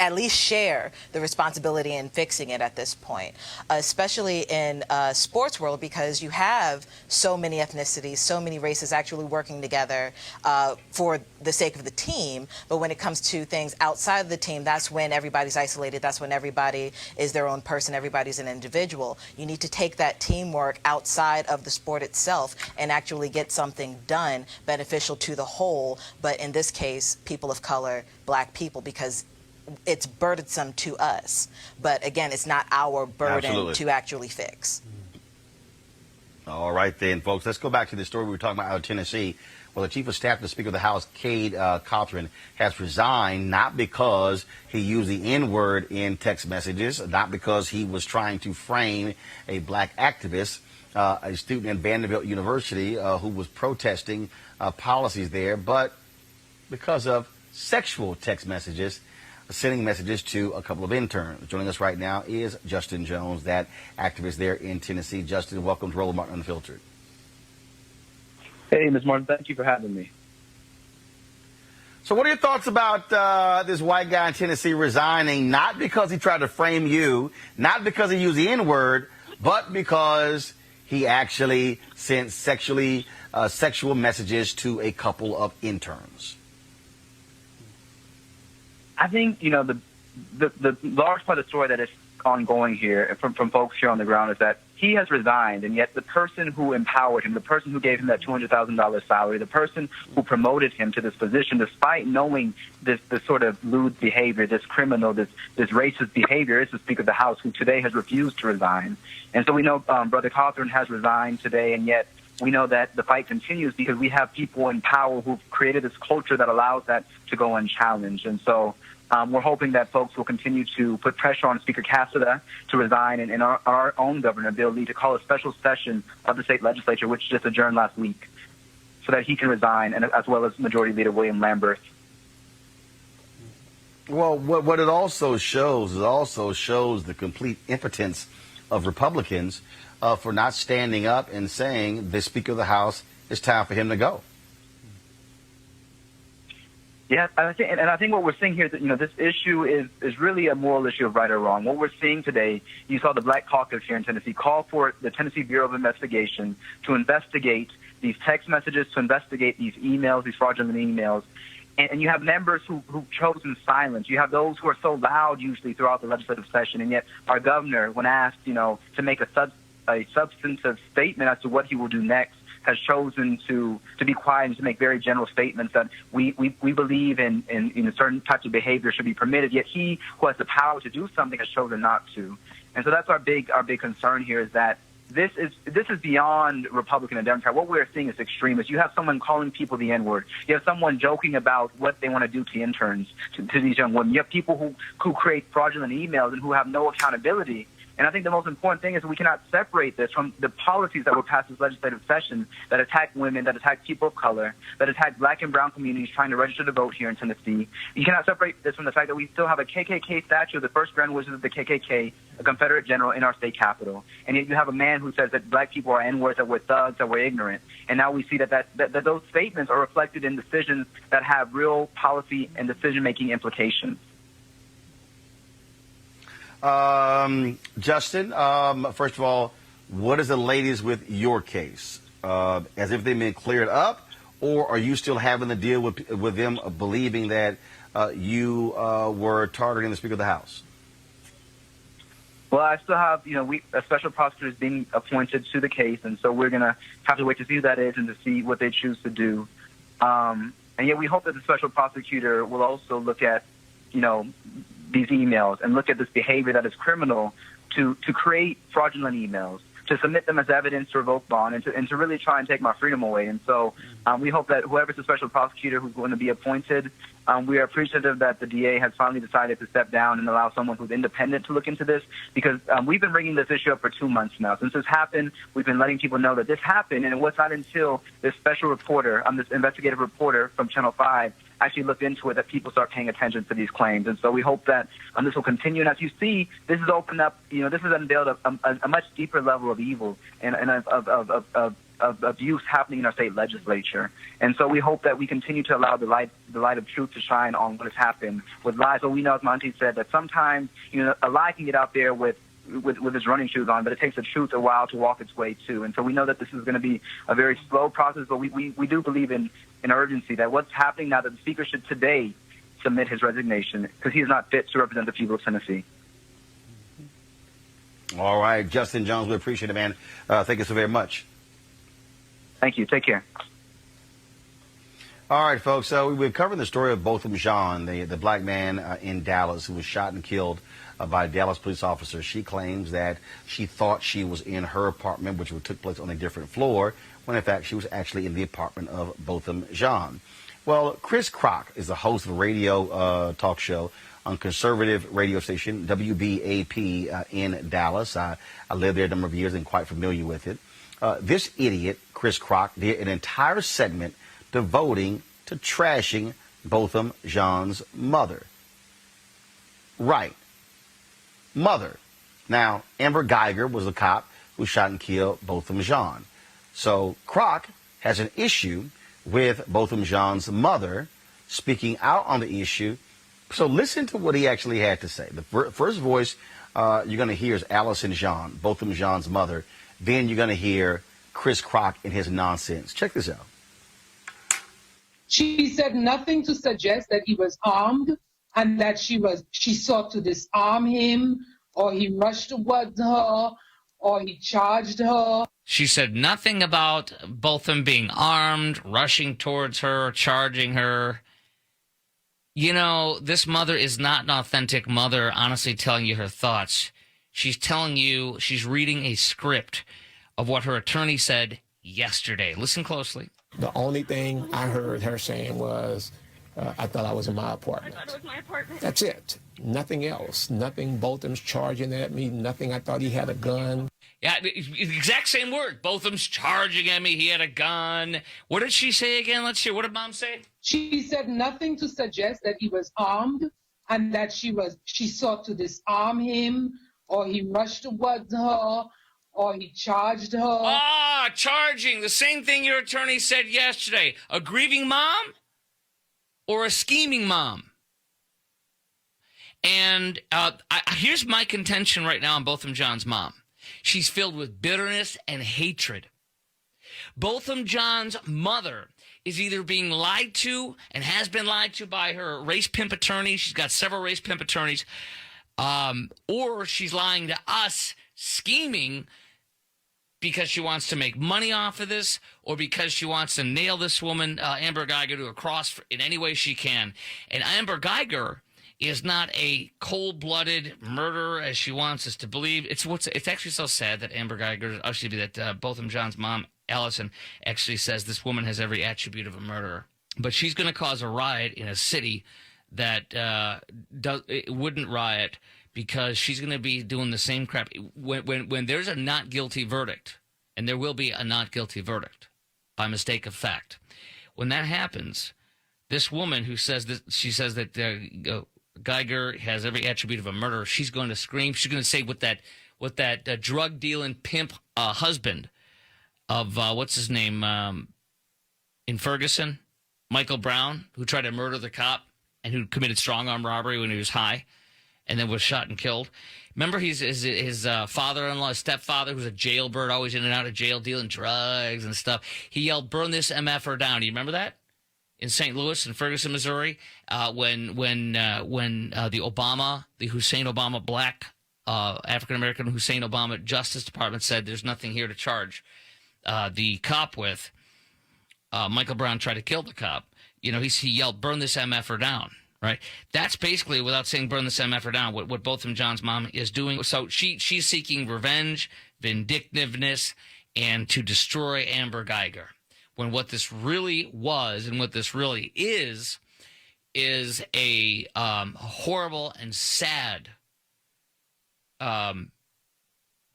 at least share the responsibility in fixing it at this point, especially in sports world, because you have so many ethnicities, so many races actually working together for the sake of the team. But when it comes to things outside of the team, that's when everybody's isolated. That's when everybody is their own person. Everybody's an individual. You need to take that teamwork outside of the sport itself and actually get something done beneficial to the whole. But in this case, people of color, black people, because it's burdensome to us, but again, it's not our burden to actually fix. All right then, folks, let's go back to the story we were talking about out of Tennessee. Well, the Chief of Staff to the Speaker of the House, Cade Cothran, has resigned, not because he used the N-word in text messages, not because he was trying to frame a black activist, a student at Vanderbilt University who was protesting policies there, but because of sexual text messages, sending messages to a couple of interns. Joining us right now is Justin Jones, that activist there in Tennessee. Justin, welcome to Roland Martin Unfiltered. Hey, Ms. Martin, thank you for having me. So what are your thoughts about this white guy in Tennessee resigning, not because he tried to frame you, not because he used the N-word, but because he actually sent sexually sexual messages to a couple of interns? I think, the large part of the story that is ongoing here from folks here on the ground is that he has resigned, and yet the person who empowered him, the person who gave him that $200,000 salary, the person who promoted him to this position, despite knowing this sort of lewd behavior, this criminal, this racist behavior, is the Speaker of the House, who today has refused to resign. And so we know Brother Cawthorn has resigned today, and yet we know that the fight continues because we have people in power who've created this culture that allows that to go unchallenged. And so we're hoping that folks will continue to put pressure on Speaker Cassada to resign, and our own governor, Bill Lee, to call a special session of the state legislature, which just adjourned last week, so that he can resign, and as well as Majority Leader William Lamberth. Well, what it also shows the complete impotence of Republicans for not standing up and saying the Speaker of the House, it's time for him to go. Yeah, I think what we're seeing here is that, this issue is really a moral issue of right or wrong. What we're seeing today, you saw the Black Caucus here in Tennessee call for the Tennessee Bureau of Investigation to investigate these text messages, to investigate these emails, these fraudulent emails. And you have members who've chosen silence. You have those who are so loud usually throughout the legislative session, and yet our governor, when asked, to make a substantive statement as to what he will do next, has chosen to be quiet and to make very general statements that we believe in certain types of behavior should be permitted, yet he who has the power to do something has chosen not to. And so that's our big concern here, is that this is beyond Republican and Democrat. What we're seeing is extremists. You have someone calling people the N-word. You have someone joking about what they want to do to interns, to these young women. You have people who create fraudulent emails and who have no accountability. And I think the most important thing is we cannot separate this from the policies that were passed this legislative session that attack women, that attack people of color, that attack Black and brown communities trying to register to vote here in Tennessee. You cannot separate this from the fact that we still have a KKK statue of the first Grand Wizard of the KKK, a Confederate general, in our state capitol. And yet you have a man who says that Black people are N-words, that we're thugs, that we're ignorant. And now we see that those statements are reflected in decisions that have real policy and decision-making implications. Justin, first of all, what is the latest with your case? Has everything been cleared up, or are you still having to deal with them believing that you were targeting the Speaker of the House? Well, I still have, a special prosecutor is being appointed to the case, and so we're going to have to wait to see who that is and to see what they choose to do. And yet we hope that the special prosecutor will also look at, these emails and look at this behavior that is criminal to create fraudulent emails, to submit them as evidence to revoke bond, and to really try and take my freedom away. And so we hope that whoever's the special prosecutor who's going to be appointed, we are appreciative that the DA has finally decided to step down and allow someone who's independent to look into this, because we've been bringing this issue up for 2 months now. Since this happened, we've been letting people know that this happened, and it was not until this special reporter, this investigative reporter from Channel 5, actually looked into it that people start paying attention to these claims. And so we hope that this will continue. And as you see, this has opened up, this has unveiled a much deeper level of evil and of abuse happening in our state legislature. And so we hope that we continue to allow the light of truth to shine on what has happened with lies. But we know, as Monty said, that sometimes, a lie can get out there with its running shoes on, but it takes the truth a while to walk its way too. And so we know that this is going to be a very slow process, but we do believe in urgency, that what's happening now, that the Speaker should today submit his resignation because he is not fit to represent the people of Tennessee. All right, Justin Jones, we appreciate it, man. Thank you so very much. Thank you. Take care. All right, folks. So we've covered the story of Botham Jean, the black man in Dallas who was shot and killed by a Dallas police officer. She claims that she thought she was in her apartment, which took place on a different floor, when in fact she was actually in the apartment of Botham Jean. Well, Chris Krok is the host of a radio talk show on conservative radio station WBAP in Dallas. I lived there a number of years and quite familiar with it. This idiot, Chris Krok, did an entire segment devoting to trashing Botham Jean's mother. Right. Mother. Now, Amber Geiger was the cop who shot and killed Botham Jean. So Krok has an issue with Botham Jean's mother speaking out on the issue. So listen to what he actually had to say. The first voice you're going to hear is Allison Jean, Botham Jean's mother. Then you're going to hear Chris Krok and his nonsense. Check this out. She said nothing to suggest that he was armed and that she sought to disarm him, or he rushed towards her, or he charged her. She said nothing about Botham being armed, rushing towards her, charging her. You know, this mother is not an authentic mother, honestly telling you her thoughts. She's telling you, she's reading a script of what her attorney said yesterday. Listen closely. The only thing I heard her saying was, I thought I was in my apartment. I thought it was my apartment. That's it. Nothing else. Nothing Botham's charging at me. Nothing. I thought he had a gun. Yeah, exact same word. Botham's charging at me. He had a gun. What did she say again? Let's hear. What did Mom say? She said nothing to suggest that he was armed and that she sought to disarm him, or he rushed towards her, or he charged her. Ah, charging. The same thing your attorney said yesterday. A grieving mom or a scheming mom? And here's my contention right now on Botham Jean's mom. She's filled with bitterness and hatred. Botham Jean's mother is either being lied to and has been lied to by her race pimp attorney. She's got several race pimp attorneys. Or she's lying to us, scheming because she wants to make money off of this, or because she wants to nail this woman, Amber Guyger, to a cross in any way she can. And Amber Guyger is not a cold-blooded murderer as she wants us to believe. It's actually so sad that Amber Guyger, that Botham Jean's mom, Allison, actually says this woman has every attribute of a murderer. But she's going to cause a riot in a city that wouldn't riot, because she's going to be doing the same crap. When there's a not guilty verdict, and there will be a not guilty verdict by mistake of fact, when that happens, this woman who says that Guyger has every attribute of a murderer, she's going to scream. She's going to say what that drug dealing pimp husband of what's his name in Ferguson, Michael Brown, who tried to murder the cop and who committed strong arm robbery when he was high, and then was shot and killed. Remember his father-in-law, his stepfather, who's a jailbird, always in and out of jail, dealing drugs and stuff. He yelled, "Burn this MFer down." Do you remember that? In St. Louis, in Ferguson, Missouri, when the Hussein Obama, black African-American Hussein Obama Justice Department said there's nothing here to charge the cop with, Michael Brown tried to kill the cop. You know, he yelled, "Burn this MFer down." Right? That's basically, without saying burn this MFer down, what Botham Jean's mom is doing. So she's seeking revenge, vindictiveness, and to destroy Amber Guyger. When what this really was and what this really is a horrible and sad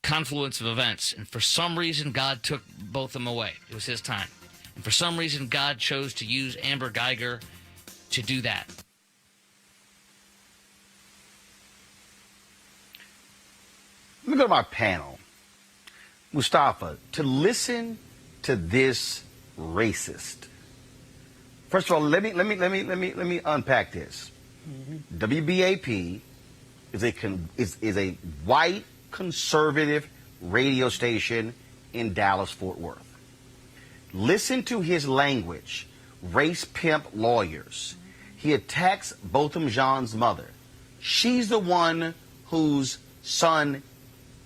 confluence of events. And for some reason, God took Botham away. It was his time. And for some reason, God chose to use Amber Guyger to do that. Let me go to my panel. Mustafa, to listen to this racist. First of all, let me unpack this. Mm-hmm. WBAP is a white conservative radio station in Dallas, Fort Worth. Listen to his language. Race pimp lawyers. He attacks Botham Jean's mother. She's the one whose son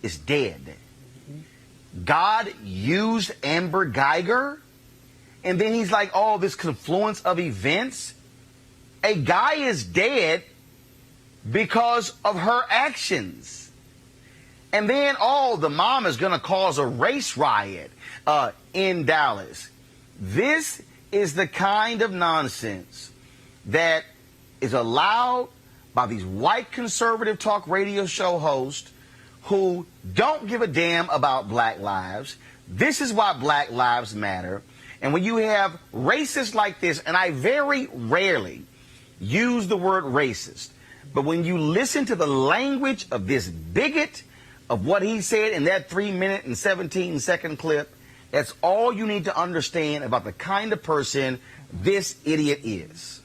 is dead. God used Amber Guyger, and then he's like, oh, this confluence of events. A guy is dead because of her actions. And then, the mom is going to cause a race riot in Dallas. This is the kind of nonsense that is allowed by these white conservative talk radio show hosts who don't give a damn about black lives. This is why Black Lives Matter. And when you have racists like this, and I very rarely use the word racist, but when you listen to the language of this bigot, of what he said in that 3-minute and 17-second clip, that's all you need to understand about the kind of person this idiot is.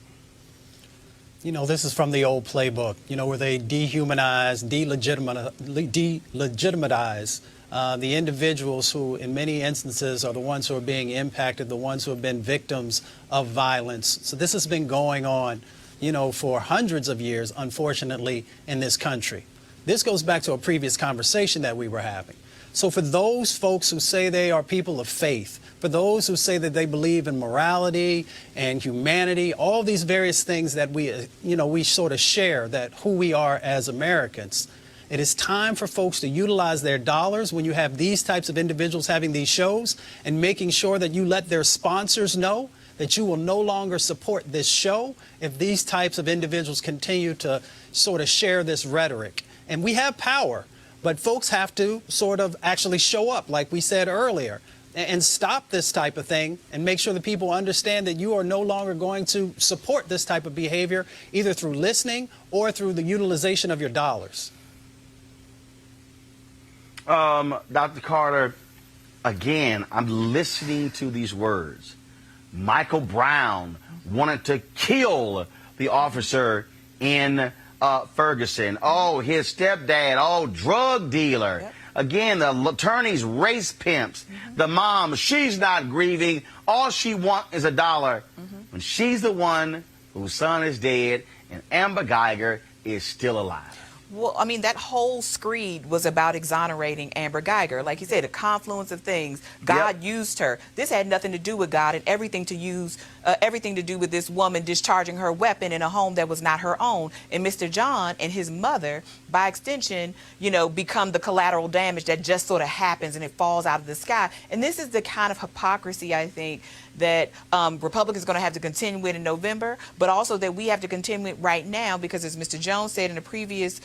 You know, this is from the old playbook, where they dehumanize, delegitimize the individuals who, in many instances, are the ones who are being impacted, the ones who have been victims of violence. So this has been going on, you know, for hundreds of years, unfortunately, in this country. This goes back to a previous conversation that we were having. So for those folks who say they are people of faith, for those who say that they believe in morality and humanity, all these various things that we sort of share, that who we are as Americans, it is time for folks to utilize their dollars when you have these types of individuals having these shows, and making sure that you let their sponsors know that you will no longer support this show if these types of individuals continue to sort of share this rhetoric. And we have power, but folks have to sort of actually show up, like we said earlier, and stop this type of thing and make sure that people understand that you are no longer going to support this type of behavior, either through listening or through the utilization of your dollars. Dr. Carter, again, I'm listening to these words. Michael Brown wanted to kill the officer in Ferguson. Oh, his stepdad, oh, drug dealer. Yep. Again, the attorneys, race pimps. Mm-hmm. The mom, she's not grieving. All she wants is $1. Mm-hmm. When she's the one whose son is dead and Amber Geiger is still alive. Well, I mean, that whole screed was about exonerating Amber Geiger. Like you said, a confluence of things. God used her. This had nothing to do with God and everything to do with this woman discharging her weapon in a home that was not her own. And Mr. John and his mother, by extension, you know, become the collateral damage that just sort of happens and it falls out of the sky. And this is the kind of hypocrisy, I think, that Republicans are going to have to contend with in November, but also that we have to contend with right now, because as Mr. Jones said in a previous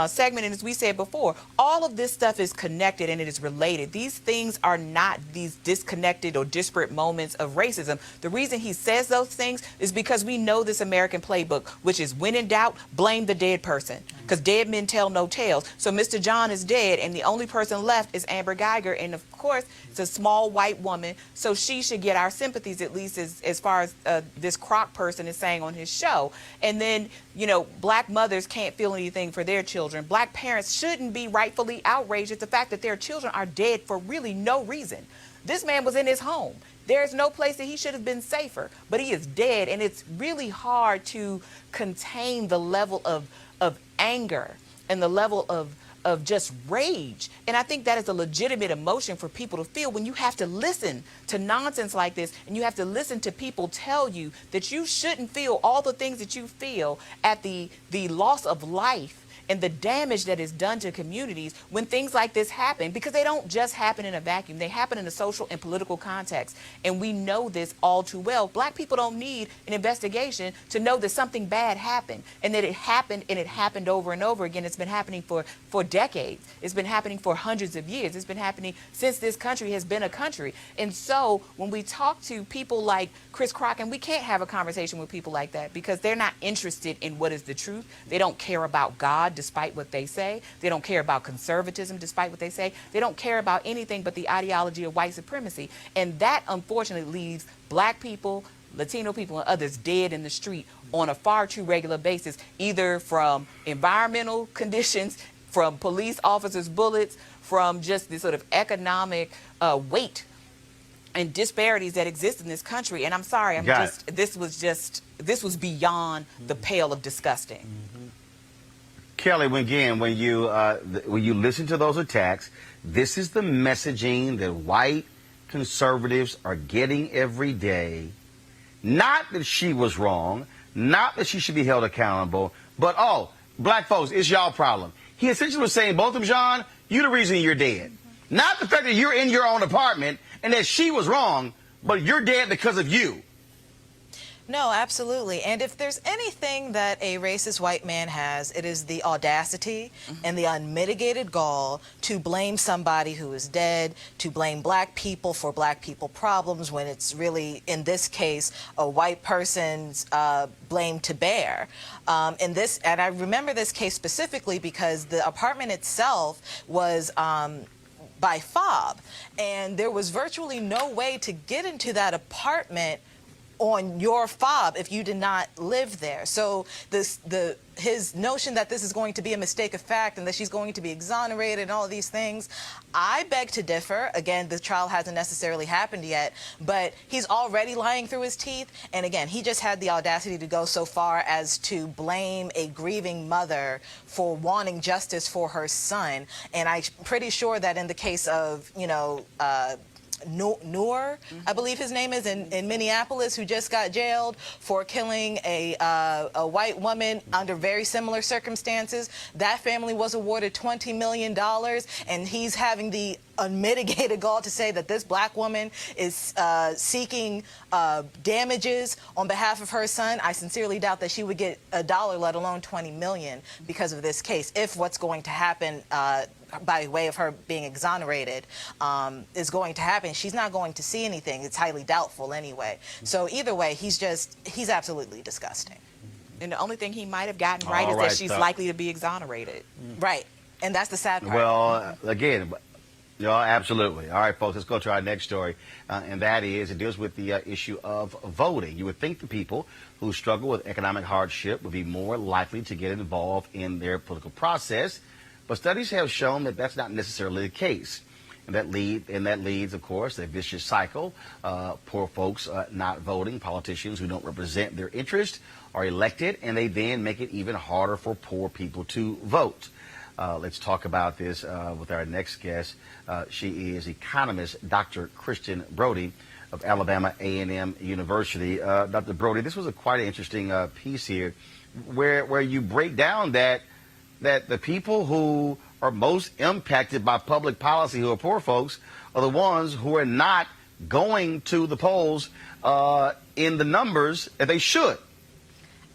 segment, and as we said before, all of this stuff is connected and it is related. These things are not these disconnected or disparate moments of racism. The reason he says those things is because we know this American playbook, which is when in doubt, blame the dead person, because dead men tell no tales. So Mr. John is dead and the only person left is Amber Geiger, and of course it's a small white woman, so she should get our sympathies, at least as far as this Krok person is saying on his show. And then, you know, black mothers can't feel anything for their children. Black parents shouldn't be rightfully outraged at the fact that their children are dead for really no reason. This man was in his home. There's no place that he should have been safer, but he is dead, and it's really hard to contain the level of anger and the level of just rage. And I think that is a legitimate emotion for people to feel when you have to listen to nonsense like this, and you have to listen to people tell you that you shouldn't feel all the things that you feel at the loss of life and the damage that is done to communities when things like this happen, because they don't just happen in a vacuum. They happen in a social and political context. And we know this all too well. Black people don't need an investigation to know that something bad happened, and that it happened, and it happened over and over again. It's been happening for decades. It's been happening for hundreds of years. It's been happening since this country has been a country. And so when we talk to people like Chris Krok, and we can't have a conversation with people like that because they're not interested in what is the truth. They don't care about God, despite what they say. They don't care about conservatism, despite what they say. They don't care about anything but the ideology of white supremacy. And that, unfortunately, leaves black people, Latino people, and others dead in the street on a far too regular basis, either from environmental conditions, from police officers' bullets, from just the sort of economic weight and disparities that exist in this country. And I'm sorry, this was beyond the pale of disgusting. Mm-hmm. Kelly, when you listen to those attacks, this is the messaging that white conservatives are getting every day. Not that she was wrong, not that she should be held accountable, but, oh, black folks, it's y'all problem. He essentially was saying, Botham Jean, you're the reason you're dead. Mm-hmm. Not the fact that you're in your own apartment and that she was wrong, but you're dead because of you. No, absolutely. And if there's anything that a racist white man has, it is the audacity and the unmitigated gall to blame somebody who is dead, to blame black people for black people problems, when it's really, in this case, a white person's blame to bear. And I remember this case specifically because the apartment itself was by fob, and there was virtually no way to get into that apartment on your fob if you did not live there. So his notion that this is going to be a mistake of fact and that she's going to be exonerated and all of these things, I beg to differ. Again, the trial hasn't necessarily happened yet, but he's already lying through his teeth. And again, he just had the audacity to go so far as to blame a grieving mother for wanting justice for her son. And I'm pretty sure that in the case of, Noor, I believe his name is, in Minneapolis, who just got jailed for killing a white woman under very similar circumstances. That family was awarded $20 million, and he's having the unmitigated gall to say that this black woman is seeking damages on behalf of her son. I sincerely doubt that she would get $1, let alone $20 million, because of this case, if what's going to happen by way of her being exonerated is going to happen. She's not going to see anything. It's highly doubtful anyway. So either way, he's absolutely disgusting. And the only thing he might have gotten right is that she's likely to be exonerated. Right. And that's the sad part. Well, again, absolutely. All right, folks, let's go to our next story. And that is, it deals with the issue of voting. You would think the people who struggle with economic hardship would be more likely to get involved in their political process. But studies have shown that that's not necessarily the case. And that leads, of course, a vicious cycle. Poor folks not voting, politicians who don't represent their interest are elected, and they then make it even harder for poor people to vote. Let's talk about this with our next guest. She is economist Dr. Kristen Brody of Alabama A&M University. Dr. Brody, this was quite an interesting piece here where you break down that the people who are most impacted by public policy, who are poor folks, are the ones who are not going to the polls in the numbers that they should.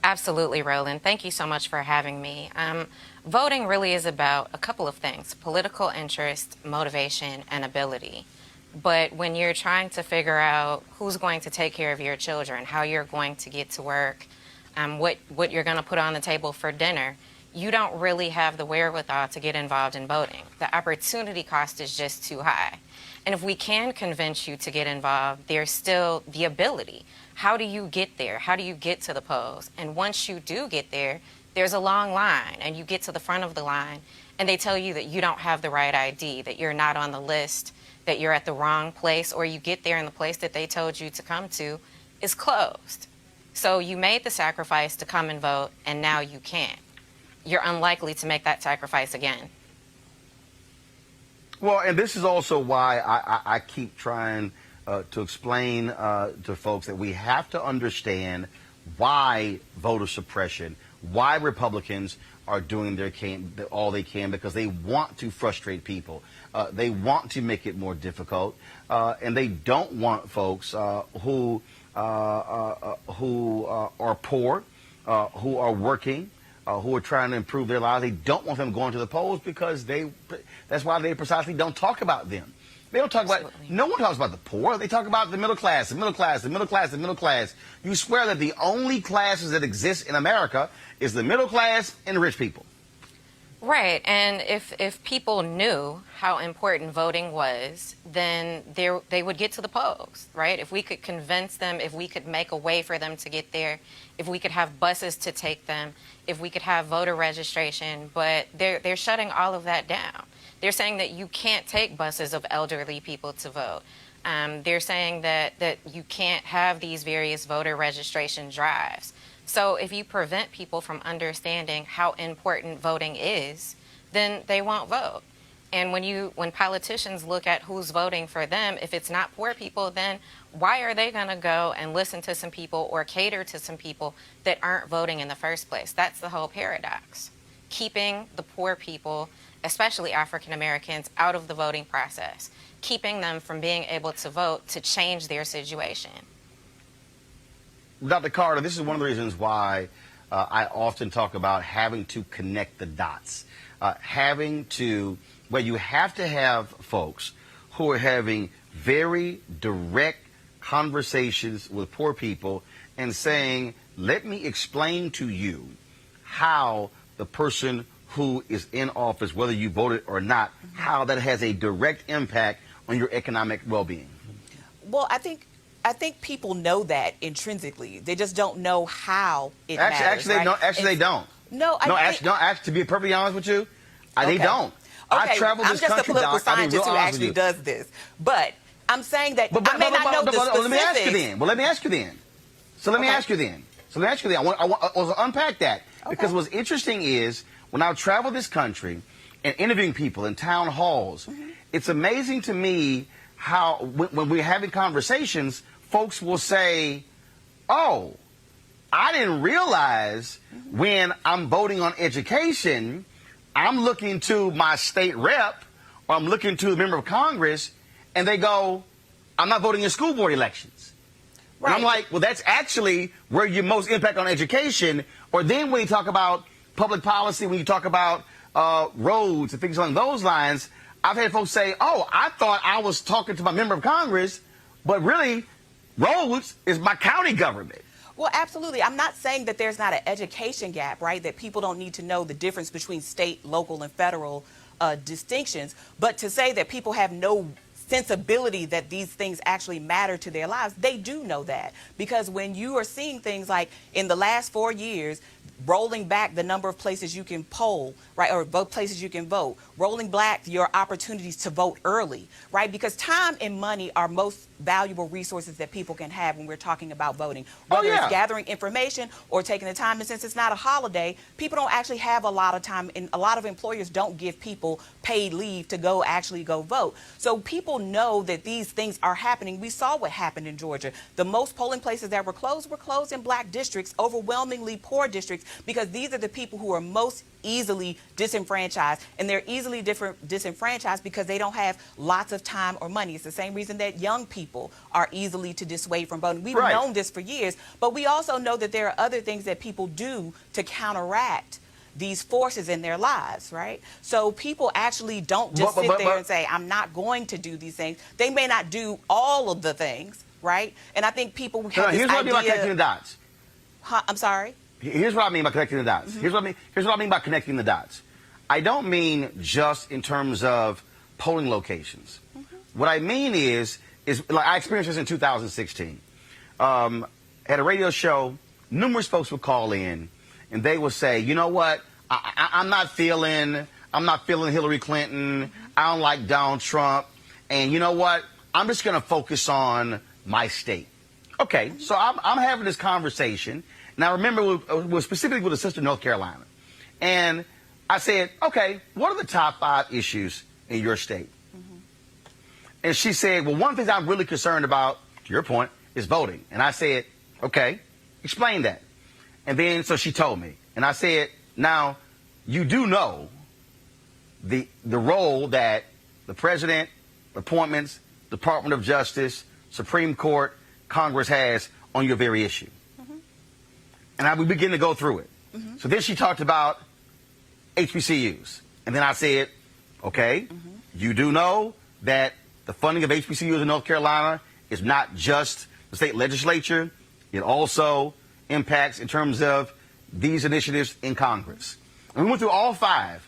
Absolutely, Roland. Thank you so much for having me. Voting really is about a couple of things: political interest, motivation, and ability. But when you're trying to figure out who's going to take care of your children, how you're going to get to work, what you're going to put on the table for dinner, you don't really have the wherewithal to get involved in voting. The opportunity cost is just too high. And if we can convince you to get involved, there's still the ability. How do you get there? How do you get to the polls? And once you do get there, there's a long line, and you get to the front of the line, and they tell you that you don't have the right ID, that you're not on the list, that you're at the wrong place, or you get there and the place that they told you to come to is closed. So you made the sacrifice to come and vote, and now you can't. You're unlikely to make that sacrifice again. Well, and this is also why I keep trying to explain to folks that we have to understand why voter suppression, why Republicans are doing all they can, because they want to frustrate people. They want to make it more difficult, and they don't want folks who are poor, who are working, who are trying to improve their lives. They don't want them going to the polls because that's why they precisely don't talk about them. They don't talk about, no one talks about the poor. They talk about the middle class, the middle class, the middle class, the middle class. You swear that the only classes that exist in America is the middle class and the rich people. Right, and if people knew how important voting was, then they would get to the polls, right? If we could convince them, if we could make a way for them to get there, if we could have buses to take them, if we could have voter registration, but they're shutting all of that down. They're saying that you can't take buses of elderly people to vote. They're saying that you can't have these various voter registration drives. So if you prevent people from understanding how important voting is, then they won't vote. And when politicians look at who's voting for them, if it's not poor people, then why are they going to go and listen to some people or cater to some people that aren't voting in the first place? That's the whole paradox. Keeping the poor people, especially African Americans, out of the voting process, keeping them from being able to vote to change their situation. Dr. Carter, this is one of the reasons why I often talk about having to connect the dots, where you have to have folks who are having very direct conversations with poor people and saying, let me explain to you how the person who is in office, whether you voted or not, how that has a direct impact on your economic well-being. Well, I think I think people know that intrinsically. They just don't know how it matters. Actually, they don't. No, to be perfectly honest with you, they don't. Okay, I traveled this country. I'm just a political scientist who actually does this. But I'm saying that I may not know the specifics. Let me ask you then. Let me ask you then. I want to unpack that. Because what's interesting is when I travel this country and interviewing people in town halls, it's amazing to me how when we're having conversations, folks will say, oh, I didn't realize when I'm voting on education, I'm looking to my state rep or I'm looking to a member of Congress, and they go, I'm not voting in school board elections. Right. And I'm like, well, that's actually where your most impact on education. Or then when you talk about public policy, when you talk about roads and things along those lines, I've had folks say, oh, I thought I was talking to my member of Congress, but really, roads is my county government. Well, absolutely. I'm not saying that there's not an education gap, right? That people don't need to know the difference between state, local, and federal distinctions. But to say that people have no sensibility that these things actually matter to their lives, they do know that. Because when you are seeing things like in the last 4 years, rolling back the number of places you can poll, right, or vote places you can vote, rolling back your opportunities to vote early, right, because time and money are most valuable resources that people can have when we're talking about voting, whether it's gathering information or taking the time. And since it's not a holiday, people don't actually have a lot of time, and a lot of employers don't give people paid leave to go vote. So people know that these things are happening. We saw what happened in Georgia. The most polling places that were closed in black districts, overwhelmingly poor districts, because these are the people who are most easily disenfranchised, and they're easily disenfranchised because they don't have lots of time or money. It's the same reason that young people are easily to dissuade from voting. We've known this for years, but we also know that there are other things that people do to counteract these forces in their lives, right? So people actually don't just sit there and say, I'm not going to do these things. They may not do all of the things, right? And I think people have this idea. Here's what I mean by connecting the dots. I'm sorry? Here's what I mean by connecting the dots. Here's what I mean by connecting the dots. I don't mean just in terms of polling locations. What I mean is like I experienced this in 2016. At a radio show, numerous folks would call in, and they would say, you know what, I'm not feeling Hillary Clinton. I don't like Donald Trump. And you know what, I'm just going to focus on my state. Okay, so I'm having this conversation. And I remember it was specifically with a sister in North Carolina. And I said, okay, what are the top 5 issues in your state? And she said, well, one of the things I'm really concerned about, to your point, is voting. And I said, okay, explain that. And then, so she told me. And I said, now, you do know the role that the president, appointments, Department of Justice, Supreme Court, Congress has on your very issue. And I would begin to go through it. So then she talked about HBCUs. And then I said, okay, you do know that the funding of HBCUs in North Carolina is not just the state legislature. It also impacts in terms of these initiatives in Congress. And we went through all 5.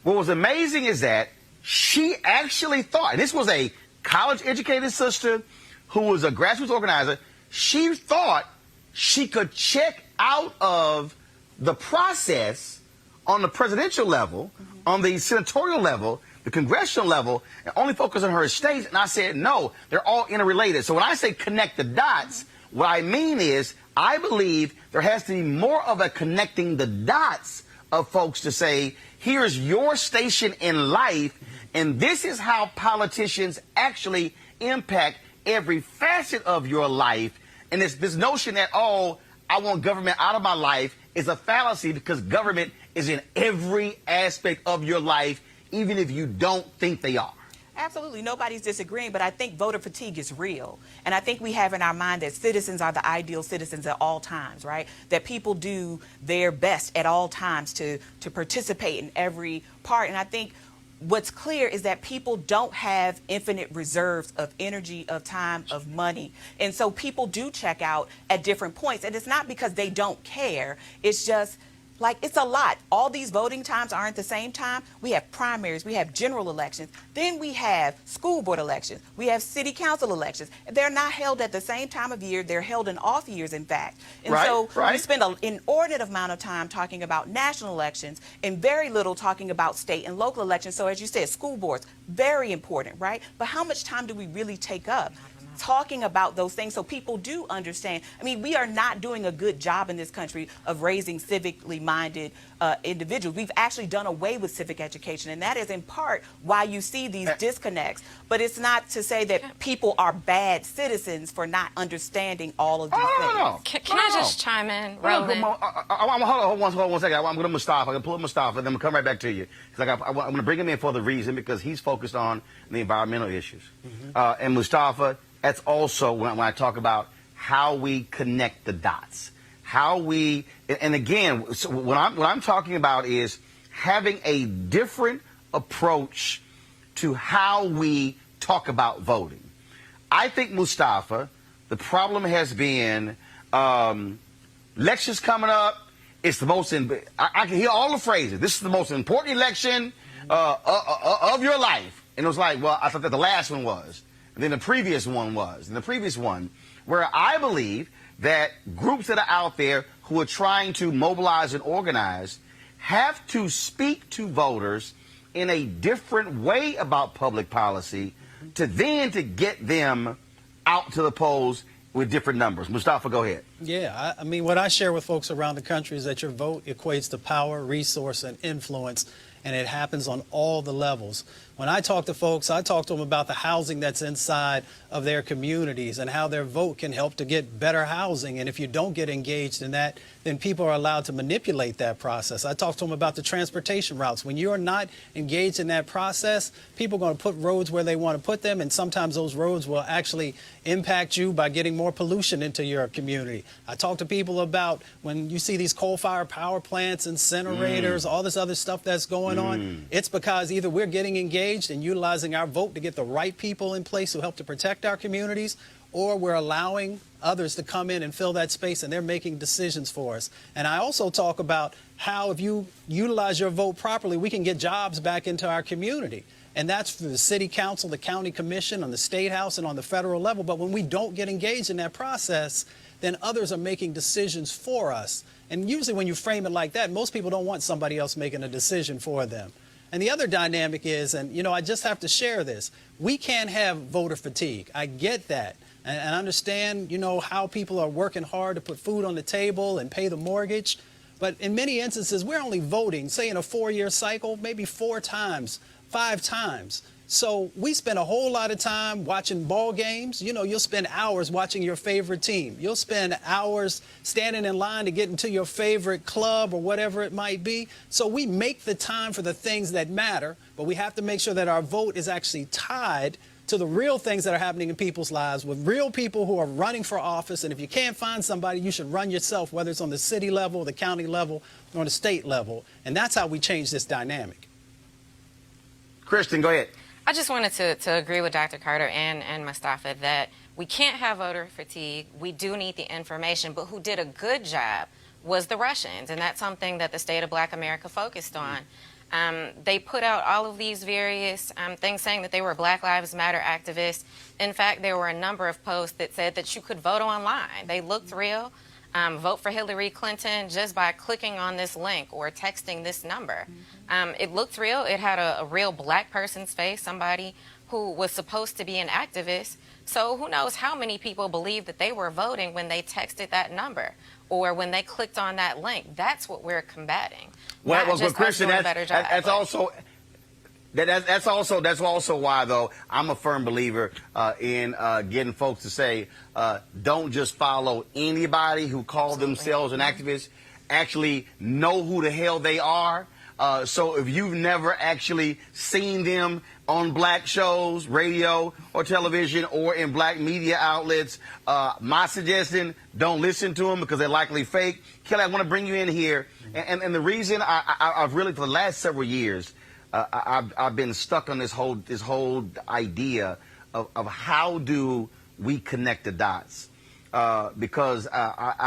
What was amazing is that she actually thought, and this was a college-educated sister who was a grassroots organizer, she thought she could check out of the process on the presidential level, on the senatorial level, the congressional level, and only focus on her states. And I said, no, they're all interrelated. So when I say connect the dots, what I mean is I believe there has to be more of a connecting the dots of folks to say, here's your station in life, and this is how politicians actually impact every facet of your life. And this notion that, oh, I want government out of my life is a fallacy, because government is in every aspect of your life, even if you don't think they are. Absolutely. Nobody's disagreeing, but I think voter fatigue is real. And I think we have in our mind that citizens are the ideal citizens at all times, right? That people do their best at all times to participate in every part. And I think what's clear is that people don't have infinite reserves of energy, of time, of money. And so people do check out at different points. And it's not because they don't care. It's just Like, it's a lot. All these voting times aren't the same time. We have primaries, we have general elections, then we have school board elections, we have city council elections. They're not held at the same time of year. They're held in off years, in fact. And so we spend an inordinate amount of time talking about national elections and very little talking about state and local elections. So as you said, school boards, very important, right? But how much time do we really take up talking about those things so people do understand? I mean, we are not doing a good job in this country of raising civically minded individuals. We've actually done away with civic education, and that is in part why you see these disconnects. But it's not to say that people are bad citizens for not underlanding all of these things. Can I just chime in, Roland? Hold on one second. I'm going to Mustafa. I'm going to pull up Mustafa, and then I'm going to come right back to you. I'm going to bring him in for the reason because he's focused on the environmental issues. And Mustafa, that's also when I talk about how we connect the dots. How we, and again, so what I'm talking about is having a different approach to how we talk about voting. I think, Mustafa, the problem has been elections coming up. It's the most, I can hear all the phrases. This is the most important election of your life. And it was like, well, I thought that the last one was. And then the previous one was. And the previous one, where I believe that groups that are out there who are trying to mobilize and organize have to speak to voters in a different way about public policy to get them out to the polls with different numbers. Mustafa, go ahead. Yeah, I mean, what I share with folks around the country is that your vote equates to power, resource, and influence, and it happens on all the levels. When I talk to folks, I talk to them about the housing that's inside of their communities and how their vote can help to get better housing. And if you don't get engaged in that, then people are allowed to manipulate that process. I talk to them about the transportation routes. When you're not engaged in that process, people are going to put roads where they want to put them, and sometimes those roads will actually impact you by getting more pollution into your community. I talk to people about when you see these coal-fired power plants, incinerators, all this other stuff that's going on, it's because either we're getting engaged and utilizing our vote to get the right people in place who help to protect our communities, or we're allowing others to come in and fill that space and they're making decisions for us. And I also talk about how if you utilize your vote properly, we can get jobs back into our community. And that's for the city council, the county commission, on the state house, and on the federal level. But when we don't get engaged in that process, then others are making decisions for us. And usually when you frame it like that, most people don't want somebody else making a decision for them. And the other dynamic is, and you know, I just have to share this, we can't have voter fatigue. I get that. And I understand, you know, how people are working hard to put food on the table and pay the mortgage. But in many instances, we're only voting, say in a 4-year cycle, maybe 4 times, 5 times. So we spend a whole lot of time watching ball games. You know, you'll spend hours watching your favorite team. You'll spend hours standing in line to get into your favorite club or whatever it might be. So we make the time for the things that matter, but we have to make sure that our vote is actually tied to the real things that are happening in people's lives with real people who are running for office. And if you can't find somebody, you should run yourself, whether it's on the city level, the county level, or on the state level. And that's how we change this dynamic. Kristen, go ahead. I just wanted to agree with Dr. Carter and Mustafa that we can't have voter fatigue. We do need the information, but who did a good job was the Russians, and that's something that the State of Black America focused on. They put out all of these various things saying that they were Black Lives Matter activists. In fact, there were a number of posts that said that you could vote online. They looked real. Vote for Hillary Clinton just by clicking on this link or texting this number. It looked real. It had a real Black person's face, somebody who was supposed to be an activist. So who knows how many people believed that they were voting when they texted that number or when they clicked on that link. That's what we're combating. Well, Christian, that's also why, though, I'm a firm believer in getting folks to say, don't just follow anybody who calls themselves an activist. Actually know who the hell they are. So if you've never actually seen them on Black shows, radio or television, or in Black media outlets, my suggestion, don't listen to them because they're likely fake. Kelly, I want to bring you in here. And the reason I've really, for the last several years, I've been stuck on this whole idea of how do we connect the dots? Because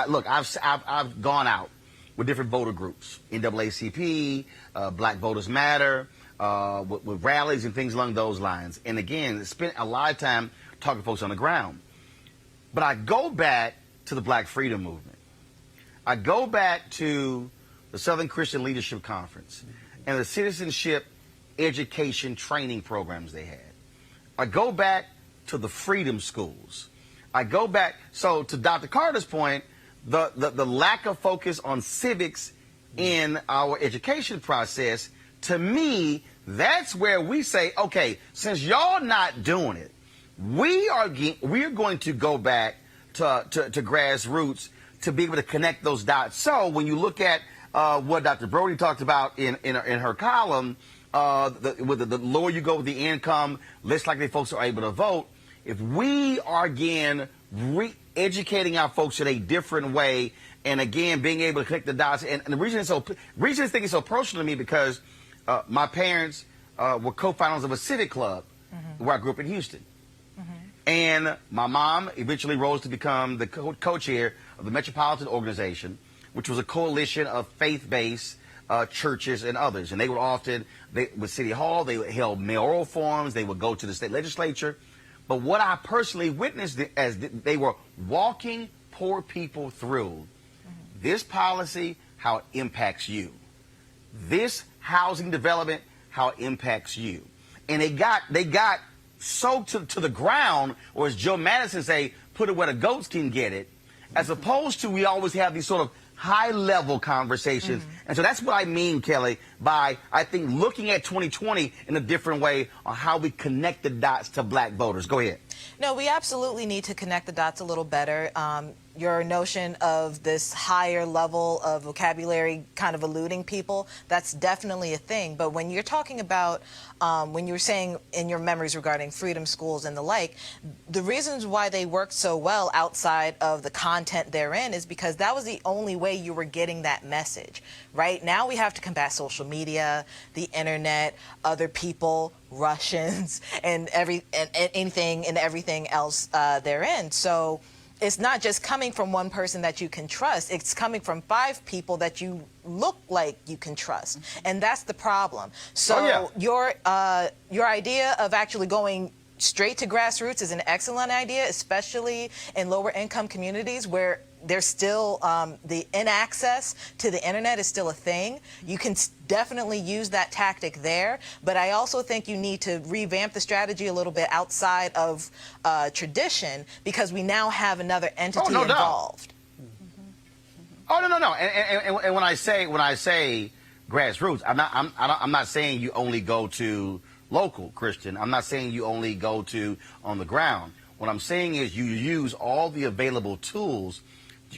look, I've gone out with different voter groups, NAACP, Black Voters Matter, with rallies and things along those lines. And again, spent a lot of time talking to folks on the ground. But I go back to the Black Freedom Movement. I go back to the Southern Christian Leadership Conference and the citizenship education training programs they had. I go back to the freedom schools. I go back, so to Dr. Carter's point, the lack of focus on civics in our education process, to me, that's where we say, okay, since y'all not doing it, we're going to go back to grassroots to be able to connect those dots. So when you look at what Dr. Brody talked about in her column, the lower you go with the income, less likely folks are able to vote. If we are, again, re-educating our folks in a different way, and again, being able to connect the dots, and the reason this thing is so personal to me because my parents were co-founders of a civic club where I grew up in Houston. And my mom eventually rose to become the co-chair of the Metropolitan Organization, which was a coalition of faith-based churches and others. And they would often, with City Hall, they held mayoral forums, they would go to the state legislature. But what I personally witnessed as they were walking poor people through this policy, how it impacts you. This housing development, how it impacts you. And they got so to the ground, or as Joe Madison say, put it where the goats can get it, as opposed to we always have these sort of high-level conversations. And so that's what I mean, Kelly, by, I think, looking at 2020 in a different way on how we connect the dots to Black voters. Go ahead. No, we absolutely need to connect the dots a little better. Your notion of this higher level of vocabulary kind of eluding people, that's definitely a thing. But when you're talking about, when you were saying in your memories regarding freedom schools and the like, the reasons why they worked so well outside of the content therein is because that was the only way you were getting that message. Right now we have to combat social media, the internet, other people, Russians, and anything and everything else therein. So it's not just coming from one person that you can trust. It's coming from 5 people that you look like you can trust. And that's the problem. So your idea of actually going straight to grassroots is an excellent idea, especially in lower income communities where there's still the inaccess to the internet is still a thing. You can definitely use that tactic there, but I also think you need to revamp the strategy a little bit outside of tradition because we now have another entity involved. Oh no. And when I say grassroots, I'm not saying you only go to local Christian. I'm not saying you only go to on the ground. What I'm saying is you use all the available tools.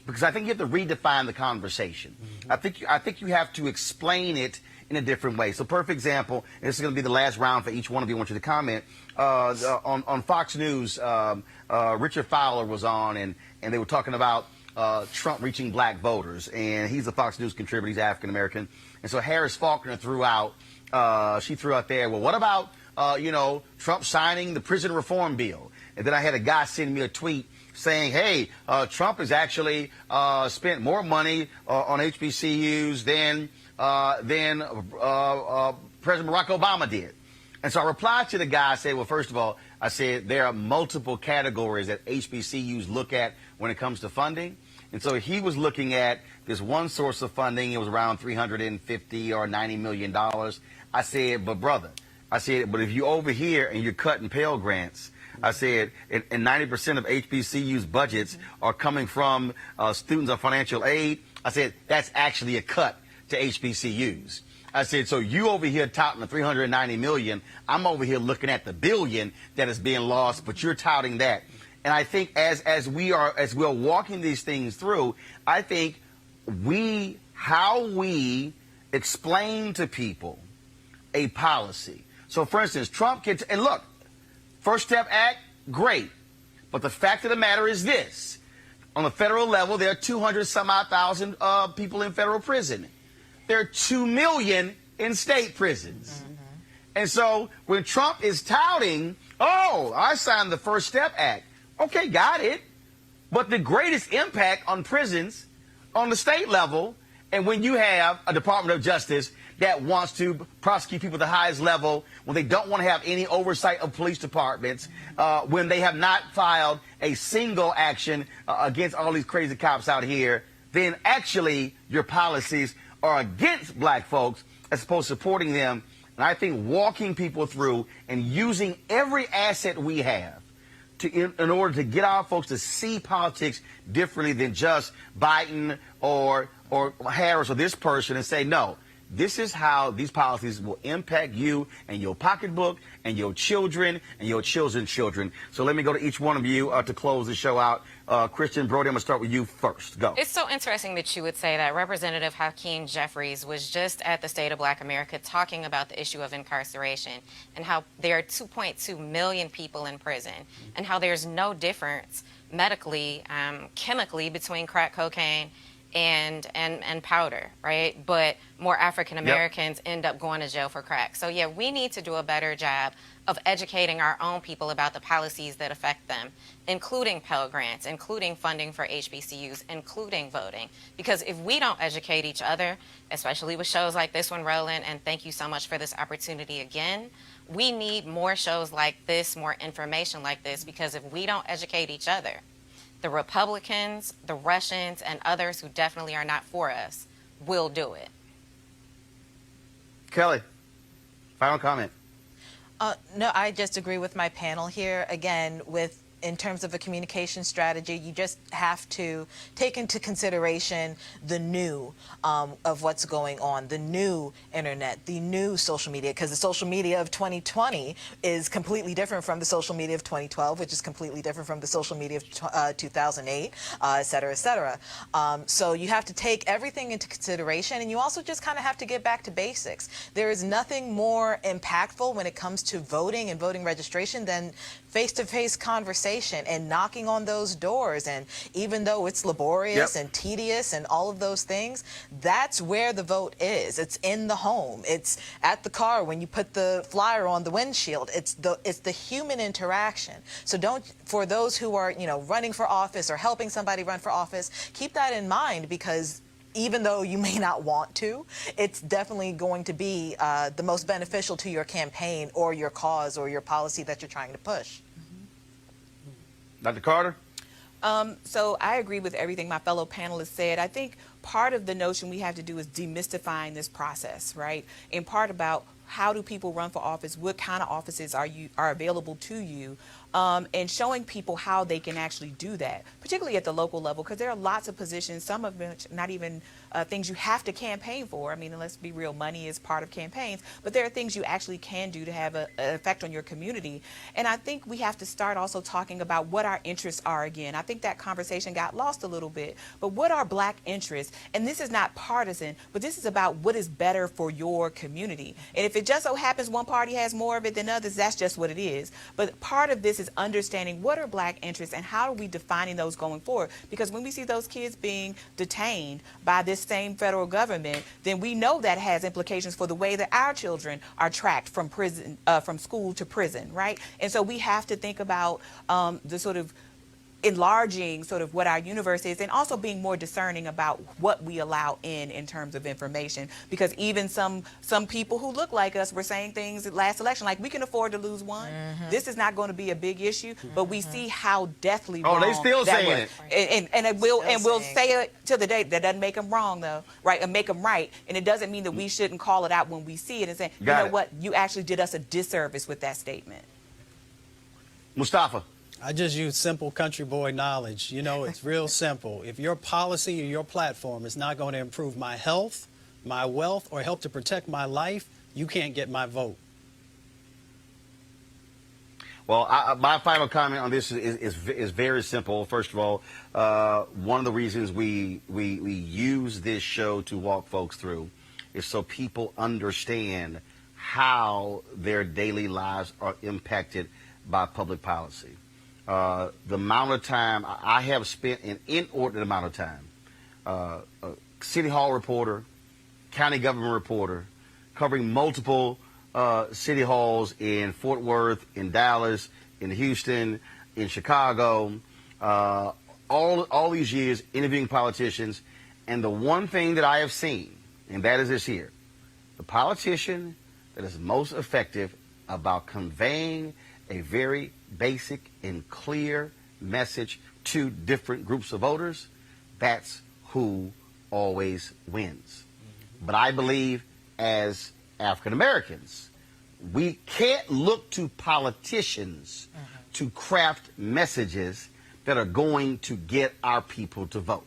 Because I think you have to redefine the conversation. I think you have to explain it in a different way. So, perfect example, and this is going to be the last round for each one of you. I want you to comment. On Fox News, Richard Fowler was on, and they were talking about Trump reaching Black voters. And he's a Fox News contributor. He's African American. And so Harris Faulkner threw out there, well, what about Trump signing the prison reform bill? And then I had a guy send me a tweet saying, hey, Trump has actually spent more money on HBCUs than President Barack Obama did. And so I replied to the guy, I said, well, first of all, I said there are multiple categories that HBCUs look at when it comes to funding. And so he was looking at this one source of funding. It was around $350 or $90 million. I said, but brother, but if you over here and you're cutting Pell Grants, I said, and 90% of HBCU's budgets are coming from students on financial aid. I said, that's actually a cut to HBCUs. I said, so you over here touting the $390 million. I'm over here looking at the billion that is being lost, but you're touting that. And I think as we're walking these things through, I think how we explain to people a policy. So, for instance, Trump can, and look, First Step Act, great. But the fact of the matter is this. On the federal level, there are 200-some-odd-thousand people in federal prison. There are 2 million in state prisons. And so when Trump is touting, oh, I signed the First Step Act. Okay, got it. But the greatest impact on prisons on the state level And when you have a Department of Justice that wants to prosecute people at the highest level, when they don't want to have any oversight of police departments, when they have not filed a single action against all these crazy cops out here, then actually your policies are against black folks as opposed to supporting them. And I think walking people through and using every asset we have in order to get our folks to see politics differently than just Biden or Harris or this person and say, no, this is how these policies will impact you and your pocketbook and your children and your children's children. So let me go to each one of you to close the show out. Christian Brody, I'm going to start with you first. Go. It's so interesting that you would say that. Representative Hakeem Jeffries was just at the State of Black America talking about the issue of incarceration and how there are 2.2 million people in prison and how there's no difference medically, chemically between crack cocaine and powder, right? But more African Americans end up going to jail for crack. So yeah, we need to do a better job of educating our own people about the policies that affect them, including Pell Grants, including funding for HBCUs, including voting. Because if we don't educate each other, especially with shows like this one, Roland, and thank you so much for this opportunity again, we need more shows like this, more information like this, because if we don't educate each other, the Republicans, the Russians, and others who definitely are not for us will do it. Kelly, final comment. No, I just agree with my panel here. Again, in terms of a communication strategy, you just have to take into consideration the new of what's going on, the new internet, the new social media, because the social media of 2020 is completely different from the social media of 2012, which is completely different from the social media of 2008, et cetera, et cetera. So you have to take everything into consideration, and you also just kind of have to get back to basics. There is nothing more impactful when it comes to voting and voting registration than face-to-face conversation and knocking on those doors. And even though it's laborious and tedious and all of those things, that's where the vote is. It's in the home. It's at the car when you put the flyer on the windshield. It's the human interaction. So for those who are, running for office or helping somebody run for office, keep that in mind, because even though you may not want to, it's definitely going to be the most beneficial to your campaign or your cause or your policy that you're trying to push. Dr. Carter? So I agree with everything my fellow panelists said. I think part of the notion we have to do is demystifying this process, right? In part about how do people run for office, what kind of offices are available to you, and showing people how they can actually do that, particularly at the local level, because there are lots of positions, some of which not even things you have to campaign for. I mean, let's be real, money is part of campaigns, but there are things you actually can do to have an effect on your community. And I think we have to start also talking about what our interests are again. I think that conversation got lost a little bit, but what are Black interests? And this is not partisan, but this is about what is better for your community. And if it just so happens one party has more of it than others, that's just what it is. But part of this is understanding what are Black interests and how are we defining those going forward. Because when we see those kids being detained by this same federal government, then we know that has implications for the way that our children are tracked from prison, from school to prison, right? And so we have to think about the sort of enlarging sort of what our universe is, and also being more discerning about what we allow in terms of information, because even some people who look like us were saying things at last election like we can afford to lose one. This is not going to be a big issue, but we see how deathly wrong they still that saying was. And we'll say it till the day. That doesn't make them wrong though, right? And make them right. And it doesn't mean that we shouldn't call it out when we see it and say, you know what, you actually did us a disservice with that statement. Mustafa. I just use simple country boy knowledge. It's real simple. If your policy or your platform is not going to improve my health, my wealth, or help to protect my life, you can't get my vote. Well, my final comment on this is very simple. First of all, one of the reasons we use this show to walk folks through is so people understand how their daily lives are impacted by public policy. The amount of time I have spent, an inordinate amount of time, City Hall reporter, county government reporter, covering multiple city halls in Fort Worth, in Dallas, in Houston, in Chicago, all these years interviewing politicians, And the one thing that I have seen, and that is this here, the politician that is most effective about conveying a very basic and clear message to different groups of voters, that's who always wins. But I believe as African Americans, we can't look to politicians to craft messages that are going to get our people to vote.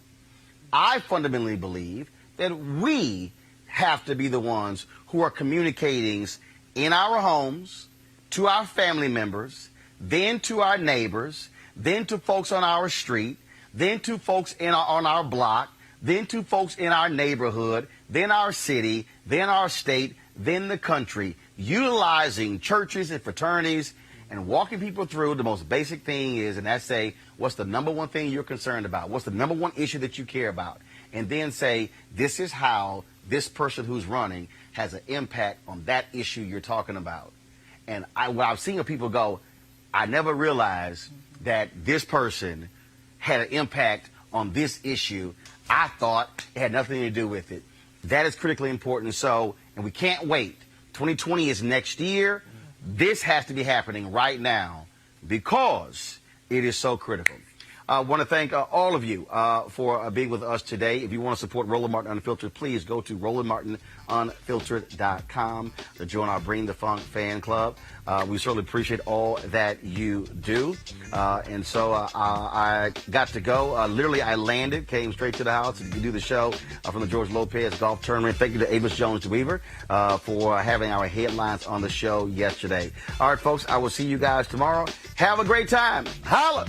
I fundamentally believe that we have to be the ones who are communicating in our homes, to our family members, then to our neighbors, then to folks on our street, then to folks on our block, then to folks in our neighborhood, then our city, then our state, then the country, utilizing churches and fraternities and walking people through the most basic thing is, and that's say, what's the number one thing you're concerned about? What's the number one issue that you care about? And then say, this is how this person who's running has an impact on that issue you're talking about. And what I've seen of people go, I never realized that this person had an impact on this issue. I thought it had nothing to do with it. That is critically important. So, and we can't wait. 2020 is next year. This has to be happening right now because it is so critical. I want to thank all of you for being with us today. If you want to support Roland Martin Unfiltered, please go to RolandMartinUnfiltered.com to join our Bring the Funk fan club. We certainly appreciate all that you do. And so I got to go. Literally, I landed, came straight to the house to do the show from the George Lopez Golf Tournament. Thank you to Amos Jones-DeWeaver for having our headlines on the show yesterday. All right, folks, I will see you guys tomorrow. Have a great time. Holla!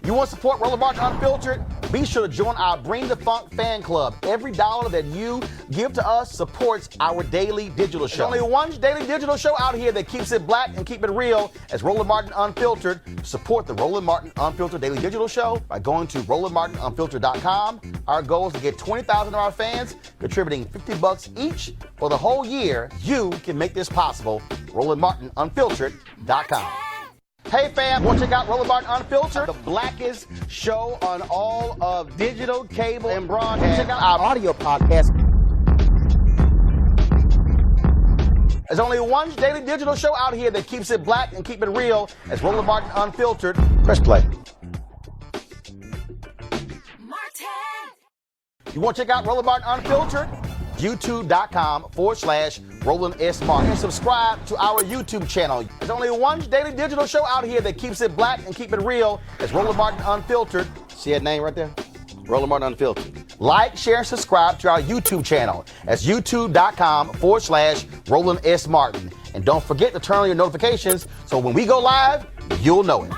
You want to support Roland Martin Unfiltered? Be sure to join our Bring the Funk fan club. Every dollar that you give to us supports our daily digital show. There's only one daily digital show out here that keeps it black and keep it real as Roland Martin Unfiltered. Support the Roland Martin Unfiltered daily digital show by going to RolandMartinUnfiltered.com. Our goal is to get 20,000 of our fans contributing $50 each for the whole year. You can make this possible. RolandMartinUnfiltered.com. Hey fam, want to check out Roland Martin Unfiltered, the blackest show on all of digital, cable, and broadcast. Check out our audio podcast. There's only one daily digital show out here that keeps it black and keep it real as Roland Martin Unfiltered. Press play. You want to check out Roland Martin Unfiltered? YouTube.com/Roland S. Martin. And subscribe to our YouTube channel. There's only one daily digital show out here that keeps it black and keep it real. It's Roland Martin Unfiltered. See that name right there? Roland Martin Unfiltered. Like, share, and subscribe to our YouTube channel. That's YouTube.com/Roland S. Martin. And don't forget to turn on your notifications so when we go live, you'll know it.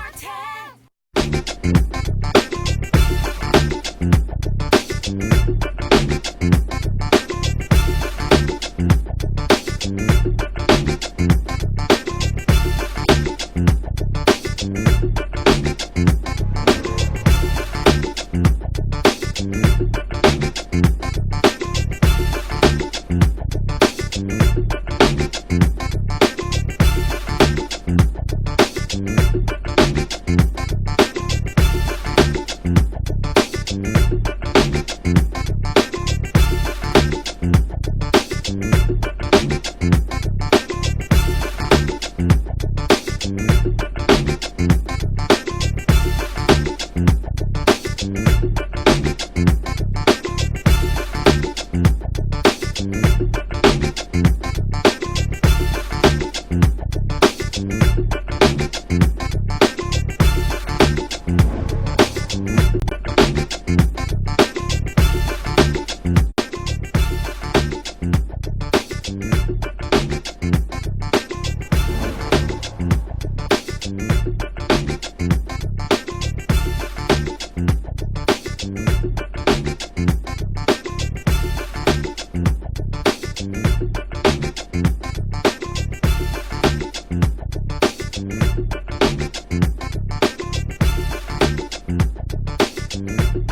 You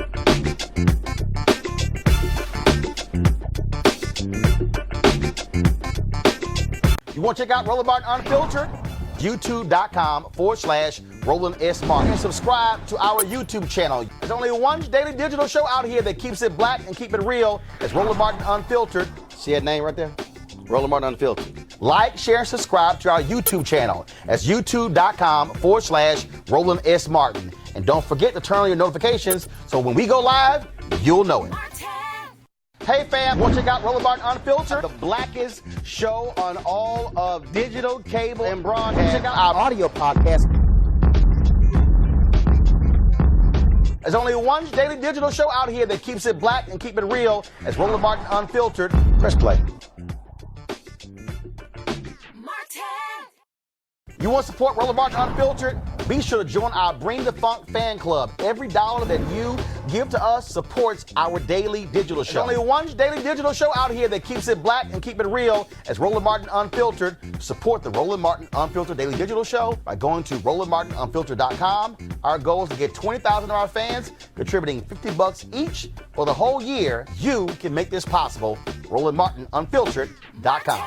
want to check out Roland Martin Unfiltered? YouTube.com/Roland S. Martin. And subscribe to our YouTube channel. There's only one daily digital show out here that keeps it black and keep it real. It's Roland Martin Unfiltered. See that name right there? Roland Martin Unfiltered. Like, share, and subscribe to our YouTube channel. That's YouTube.com/Roland S. Martin. And don't forget to turn on your notifications so when we go live, you'll know it. Hey fam, want to check out Roland Martin Unfiltered, the blackest show on all of digital, cable, and broadcast. Check out our audio podcast. There's only one daily digital show out here that keeps it black and keep it real. It's Roland Martin Unfiltered. Press play. You want to support Roland Martin Unfiltered? Be sure to join our Bring the Funk fan club. Every dollar that you give to us supports our daily digital show. There's only one daily digital show out here that keeps it black and keep it real. It's Roland Martin Unfiltered. Support the Roland Martin Unfiltered daily digital show by going to RolandMartinUnfiltered.com. Our goal is to get 20,000 of our fans contributing $50 each for the whole year. You can make this possible. RolandMartinUnfiltered.com.